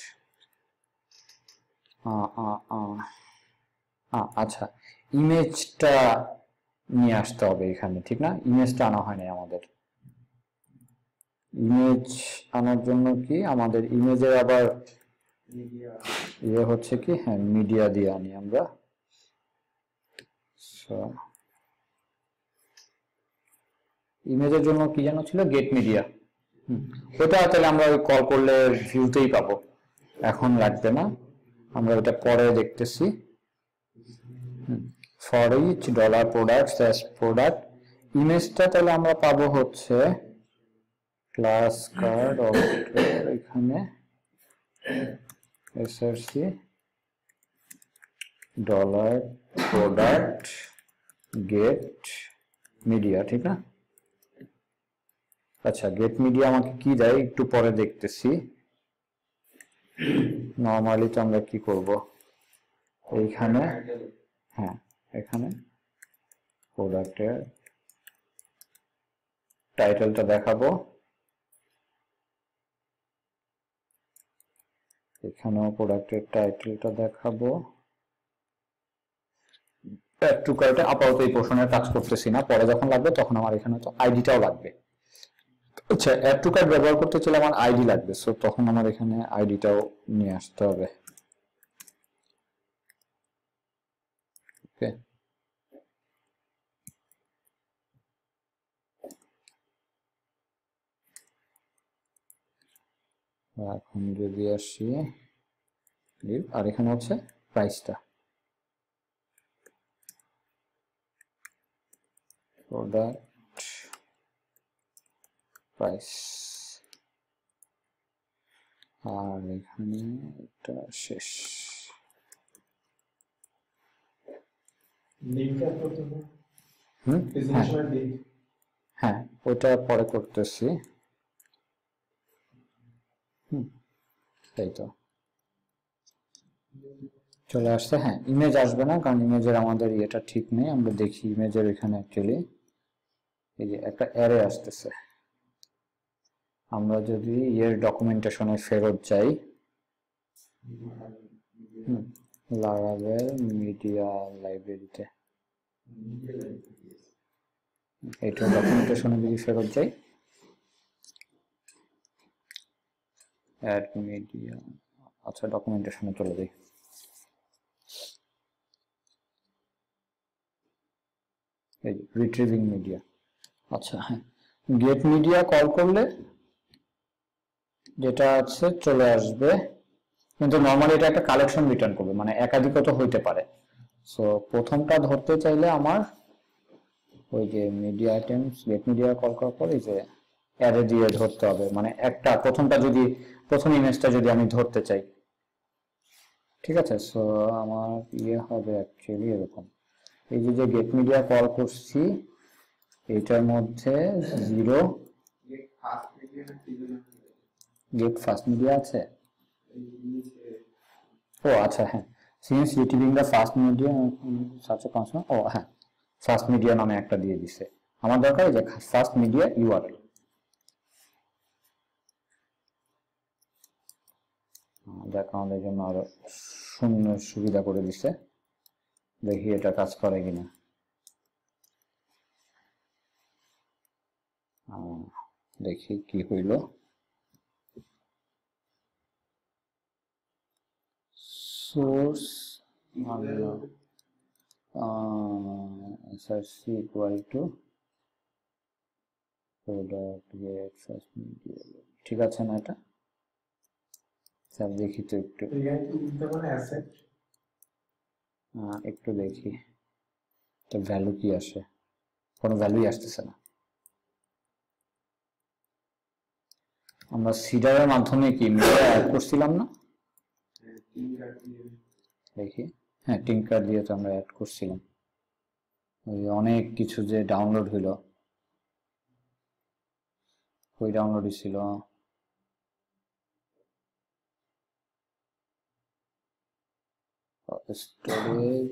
আচ্ছা ইমেজটা নিয়ে আসতে হবে এখানে, ঠিক না, ইমেজটা আনা হয় না আমাদের। ইমেজ আনার জন্য কি আমাদের ইমেজের আবার ইয়ে হচ্ছে কি, হ্যাঁ মিডিয়া দিয়ে আনি আমরা। ইমেজের জন্য কি যেন ছিল, গেট মিডিয়া, ওটা তাহলে আমরা কল করলে ভিউতেই পাবো, এখন লাগবে না, আমরা এটা পরে দেখতেছি। for each $products as product, ইমেজটা তাহলে আমরা পাবো হচ্ছে ক্লাস কার্ড এখানে src $product get media, ঠিক না। আচ্ছা গেট মিডিয়া আমাকে কি দেয় একটু পরে দেখতেছি। নরমালি তো আমরা কি করব, এইখানে হ্যাঁ এখানে প্রোডাক্টের টাইটেলটা দেখাবো, এখানেও প্রোডাক্টের টাইটেলটা দেখাবো, অ্যাড টু কার্টে আপাতত এই পোর্শনের কাজ করতেছি না, পরে যখন লাগবে তখন আমার এখানে তো আইডিটাও লাগবে। আচ্ছা, অ্যাড টু কার্ট ব্যবহার করতে চাইলে আমার আইডি লাগবে, সো তখন আমার এখানে আইডিটাও নিয়ে আসতে হবে। ওকে, এখন যদি আসি আর এখানে হচ্ছে প্রাইসটা, প্রোডাক্ট প্রাইস, আর এখানে এটা শেষ। হ্যাঁ, ওইটা পরে করতেছি। তাই তো চলে আসছে। হ্যাঁ, ইমেজ আসবে না, কারণ ইমেজের আমাদের ইয়েটা ঠিক নেই। আমরা দেখি ইমেজের এখানে অ্যাকচুয়ালি এই যে একটা অ্যারে আসতেছে। আমরা যদি এর ডকুমেন্টেশনে ফেরত যাই, লারাভেল মিডিয়া লাইব্রেরিতে এইটা ডকুমেন্টেশনে যদি ফেরত যাই, অ্যাড মিডিয়া, আচ্ছা ডকুমেন্টেশনে চলে যাই। এই রিট্রিভিং মিডিয়া। আচ্ছা হ্যাঁ, গেট মিডিয়া কল করলে যেটা আছে চলে আসবে, কিন্তু নরমালি এটা একটা কালেকশন রিটার্ন করবে, মানে একাধিকত হইতে পারে। সো প্রথমটা ধরতে চাইলে আমার ওই যে media items get media call করার পর এই যে অ্যারে দিয়ে ধরতে হবে, মানে একটা প্রথমটা যদি প্রথম ইমেজটা যদি আমি ধরতে চাই, ঠিক আছে। সো আমার ইয়ে হবে অ্যাকচুয়ালি এরকম, এই যে যে গেট মিডিয়া কল করছি এইটার মধ্যে 0 গেট ফার্স্ট মিডিয়া আছে। ও আচ্ছা হ্যাঁ, since retrieving the first media search a console, ও হ্যাঁ ফার্স্ট মিডিয়া নামে একটা দিয়ে দিছে। আমার দরকার যে ফার্স্ট মিডিয়া ইউআরএল। দেখ আমাদের জন্য আরো শূন্য সুবিধা করে দিছে, দেখি এটা কাজ করে কিনা। দেখি কি হইল। Source src equal to product get first media, ঠিক আছে না এটা? স্যার দেখি তো একটু, একটু দেখি তো ভ্যালু কি আসে। কোনো ভ্যালুই আসতেছে না। আমরা সিডারের মাধ্যমে কি মিডিয়া অ্যাড করছিলাম না? দেখি, হ্যাঁ টিঙ্কার দিয়ে তো আমরা অ্যাড করছিলাম। অনেক কিছু যে ডাউনলোড হইল, কই ডাউনলোড হয়েছিল, স্টোরেজ,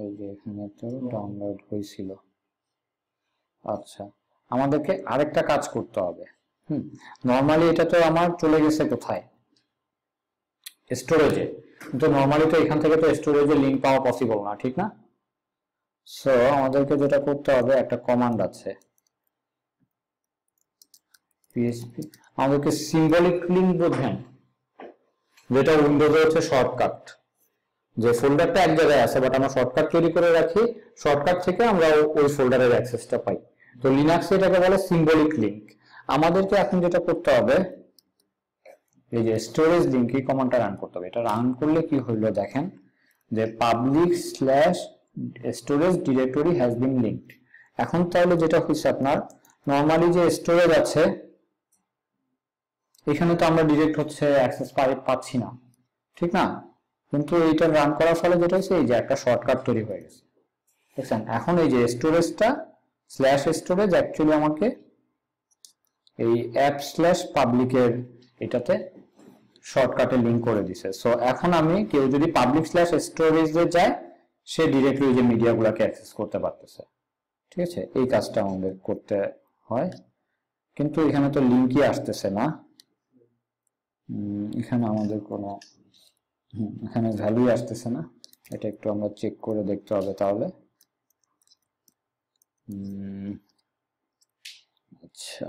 এই যে এখানে তো ডাউনলোড হয়েছিল। আচ্ছা, আমাদেরকে আরেকটা কাজ করতে হবে। নরমালি এটা তো আমার চলে গেছে কোথায়, স্টোরেজে, কিন্তু নরমালি তো এখান থেকে তো স্টোরেজে লিংক পাওয়া পসিবল না, ঠিক না? সো আমাদেরকে যেটা করতে হবে, একটা কমান্ড আছে পিএইচপি, আমাদেরকে সিম্বলিক লিংক বোঝেন, যেটা উইন্ডোজে হচ্ছে শর্টকাট, যে ফোল্ডারটা এক জায়গায় আছে বাট আমরা শর্টকাট তৈরি করে রাখি, শর্টকাট থেকে আমরা ওই ফোল্ডারের অ্যাক্সেসটা পাই। তো লিনাক্সে এটাকে বলে সিম্বলিক লিংক। আমাদেরকে এখন যেটা করতে হবে, এই যে স্টোরেজ লিংক, এই কমান্ডটা রান করতে হবে। এটা রান করলে কি হইলো দেখেন, যে public slash storage directory has been linked. এখন তাহলে যেটা হচ্ছে আপনার নরমালি যে স্টোরেজ আছে এখানে তো আমরা ডিরেক্ট হচ্ছে অ্যাক্সেস পাচ্ছি না, ঠিক না? কিন্তু এইটা রান করার ফলে যেটা হচ্ছে এই যে একটা শর্টকাট তৈরি হয়ে গেছে, দেখছেন? এখন এই যে স্টোরেজটা স্ল্যাশ স্টোরেজ অ্যাকচুয়ালি আমাকে এই অ্যাপ স্ল্যাশ পাবলিকের এটাতে শর্টকাটে লিংক করে দিছে। সো এখন আমি কেউ যদি পাবলিক স্ল্যাশ স্টোরেজে যায়, সে ডিরেক্টলি যে মিডিয়াগুলোকে অ্যাক্সেস করতে পারতেছে, ঠিক আছে? এই কাজটা আমাদের করতে হয়, কিন্তু এখানে তো লিংকই আসতেছে না। এখানে আমাদের কোনো এখানে ভ্যালু আসতেছে না। এটা একটু আমরা চেক করে দেখতে হবে তাহলে। আচ্ছা,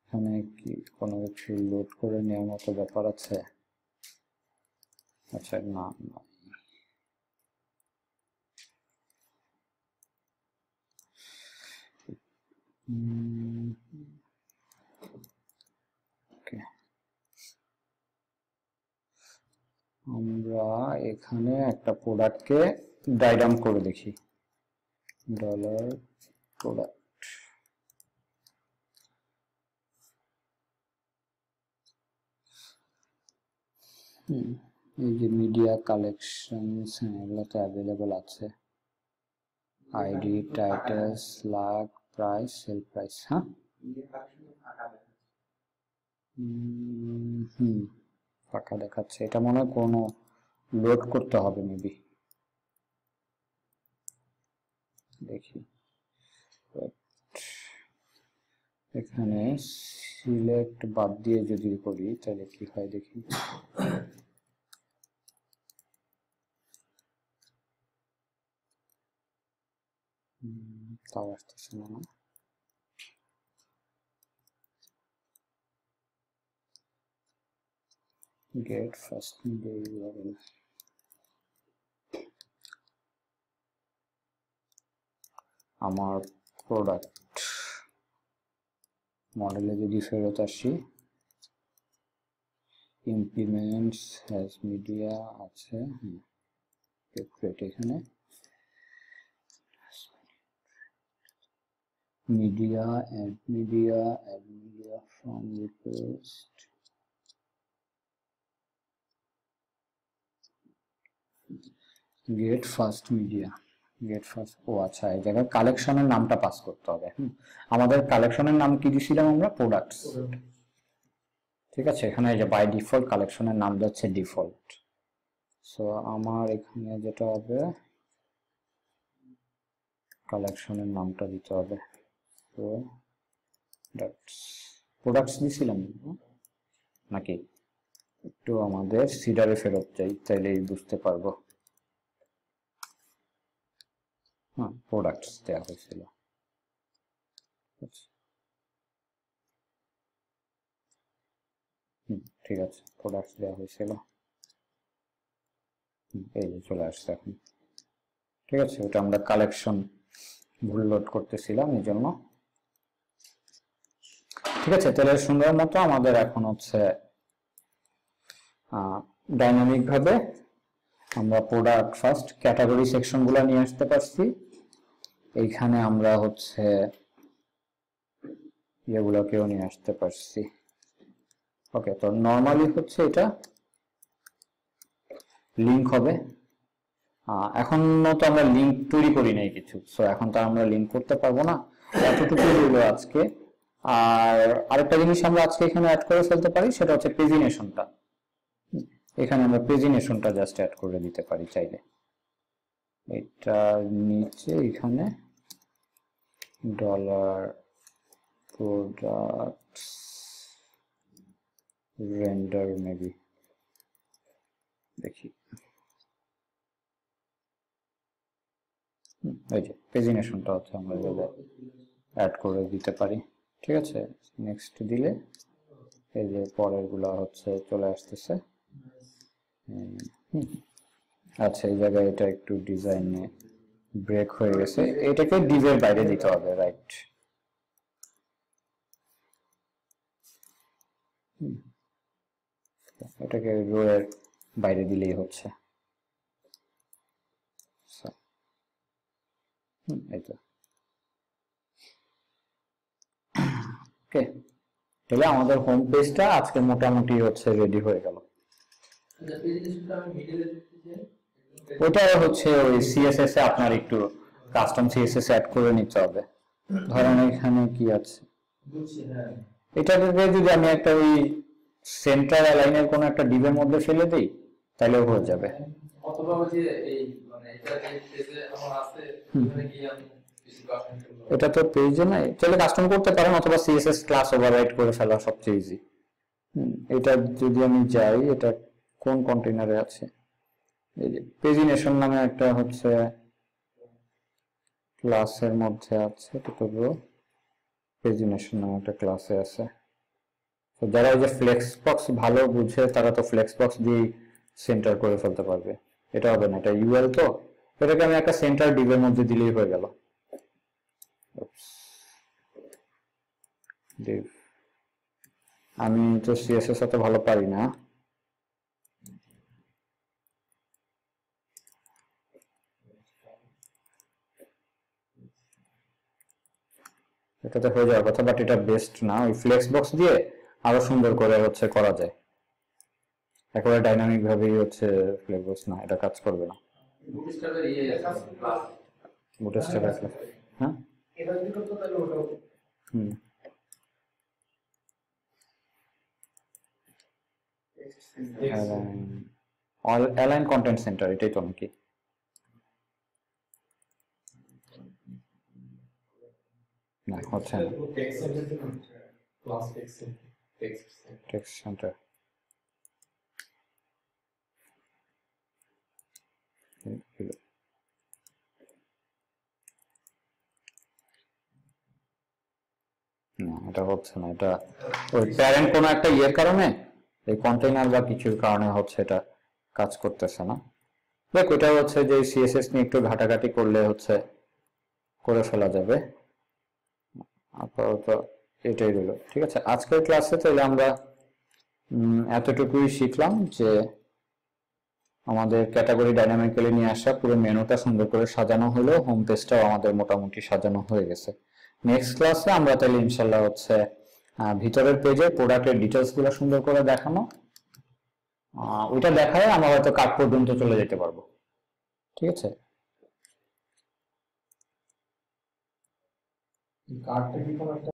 এখানে কি কোনো কিছু লোড করে নেওয়ার মতো ব্যাপার আছে? আচ্ছা, না না, ওকে, আমরা এখানে একটা প্রোডাক্টকে ডায়াগ্রাম করে দেখি। ডলার প্রোডাক্ট, এই যে মিডিয়া কালেকশনস, এগুলো তো অ্যাভেলেবল আছে। ID, title, slug, price, sale price. হ্যাঁ, ফাঁকা দেখাচ্ছে। এটা মনে হয় কোনো লোড করতে হবে মেবি, দেখি। এখানে সিলেক্ট বাদ দিয়ে যদি করি তাহলে কি হয় দেখি। তাও আসতেছে না। Get first media URL. আমার প্রোডাক্ট মডেলে যদি ফেরত আসি, ইমপ্লিমেন্টস হ্যাজ মিডিয়া আছে, এখানে media, add media from request, get first media, get first. ও আচ্ছা, এই জায়গায় কালেকশনের নামটা পাস করতে হবে। আমাদের কালেকশনের নাম কি দিয়েছিলাম আমরা? প্রোডাক্টস। ঠিক আছে, এখানে এই যে বাই ডিফল্ট কালেকশনের নাম যাচ্ছে ডিফল্ট। সো আমার এখানে যেটা হবে, কালেকশনের নামটা দিতে হবে। প্রোডাক্টস দিয়েছিলাম নাকি? একটু আমাদের সিডারে ফেরত যাই, তাইলেই বুঝতে পারবো। হ্যাঁ, প্রোডাক্টস দেওয়া হয়েছিল। ঠিক আছে, প্রোডাক্টস দেওয়া হয়েছিল, এই যে চলে আসছে এখন। ঠিক আছে, ওটা আমরা কালেকশন ভুল লোড করতেছিলাম এই জন্য। ঠিক আছে, তাহলে সুন্দর মতো আমাদের এখন হচ্ছে ডাইনামিক ভাবে আমরা প্রোডাক্ট ফার্স্ট ক্যাটাগরি সেকশন গুলো নিয়ে আসতে পারছি। এইখানে আমরা হচ্ছে এগুলোকেও নিয়ে আসতে পারছি। ওকে, তো নর্মালি হচ্ছে এটা লিংক হবে। এখন তো আমরা লিংক তৈরি করি নাই কিছু, সো এখন তো আমরা লিংক করতে পারবো না, এতটুকু হলো আজকে। আর আরেকটা জিনিস আমরা আজকে এখানে অ্যাড করে ফেলতে পারি, সেটা হচ্ছে পেজিনেশনটা। এখানে আমরা পেজিনেশনটা জাস্ট অ্যাড করে দিতে পারি চাইলে। এটা নিচে এখানে ডলার প্রোডাক্টস রেন্ডার মেবি, দেখি। এই যে পেজিনেশনটা হচ্ছে আমরা অ্যাড করে দিতে পারি। ঠিক আছে, নেক্সট দিলে এই যে পরের গুলা হচ্ছে চলে আসতেছে। আচ্ছা, এই জায়গায় এটা একটু ডিজাইনে ব্রেক হয়ে গেছে, এটাকে ডিভের বাইরে দিতে হবে, রাইট? এটাকে রো এর বাইরে দিলেই হচ্ছে। এই তো ওকে, তাহলে আমাদের হোম পেজটা আজকে মোটামুটি হচ্ছে রেডি হয়ে গেল। ওটা হচ্ছে ওই সিএসএস এ আপনার একটু কাস্টম সিএসএস অ্যাড করে নিতে হবে। ধরেন এখানে কি আছে, এটাকে যদি আমি একটা ওই সেন্টার লাইনের কোন একটা ডিভের মধ্যে ফেলে দেই তাহলে হয়ে যাবে। অথবা ওই যে এই মানে এটা যে পেজে আমার আছে ওখানে গিয়ে আমি কিছু কাস্টম করব। এটা তো পেজে নাই, তাহলে কাস্টম করতে পারেন, অথবা সিএসএস ক্লাস ওভাররাইড করে ফেলা সবচেয়ে ইজি। এটা যদি আমি যাই, এটা কোন কন্টেইনারে আছে? এই যে পেজিনেশন নামে একটা হচ্ছে ক্লাসের মধ্যে আছে, তবুও পেজিনেশন নামে একটা ক্লাসে আছে। তো যারা ওই যে ফ্লেক্স বক্স ভালো বুঝে তারা তো ফ্লেক্স বক্স দিয়ে সেন্টার করে ফেলতে পারবে। এটা হবে না, এটা ইউএল, তো এটাকে আমি একটা সেন্টার ডিভের মধ্যে দিলেই হয়ে গেল। ডিভ, আমি তো সিএসএস অত ভালো পারি না, এটাতে হয়ে যাওয়ার কথা, বাট এটা বেস্ট না। ওই ফ্লেক্স বক্স দিয়ে আরো সুন্দর করে হচ্ছে করা যায়, একেবারে ডাইনামিক ভাবেই হচ্ছে ফ্লেক্স বক্স না, এটা কাজ করবে না। বুটস্ট্র্যাপের ক্লাস বুটস্ট্র্যাপ আছে, হ্যাঁ এটা যদি করতে তাহলে ওটাও হুম অ্যালাইন কন্টেন্ট সেন্টার, এটাই তো নাকি? না, হচ্ছে না। টেক্সট সেন্টার না, এটা হচ্ছে না। এটা ওই প্যারেন্ট কোনো একটা ইয়ের কারণে, এই কন্টেইনার বা কিছুর কারণে হচ্ছে এটা কাজ করতেছে না। দেখ, ওইটা হচ্ছে যে সিএসএস নিয়ে একটু ঘাটাঘাটি করলে হচ্ছে করে ফেলা যাবে। আপাতত এটাই রইল, ঠিক আছে। আজকের ক্লাসে তাহলে আমরা এতটুকুই শিখলাম যে আমাদের ক্যাটাগরি ডাইনামিক্যালি নিয়ে আসা, পুরো মেনুটা সুন্দর করে সাজানো হলো, হোম পেজটাও আমাদের মোটামুটি সাজানো হয়ে গেছে। নেক্সট ক্লাসে আমরা তাহলে ইনশাল্লাহ হচ্ছে ভিতরের পেজে প্রোডাক্টের ডিটেলস গুলো সুন্দর করে দেখানো, ওইটা দেখায় আমরা হয়তো কার্ট পর্যন্ত চলে যেতে পারবো, ঠিক আছে। কার্ডটা কি কোনো একটা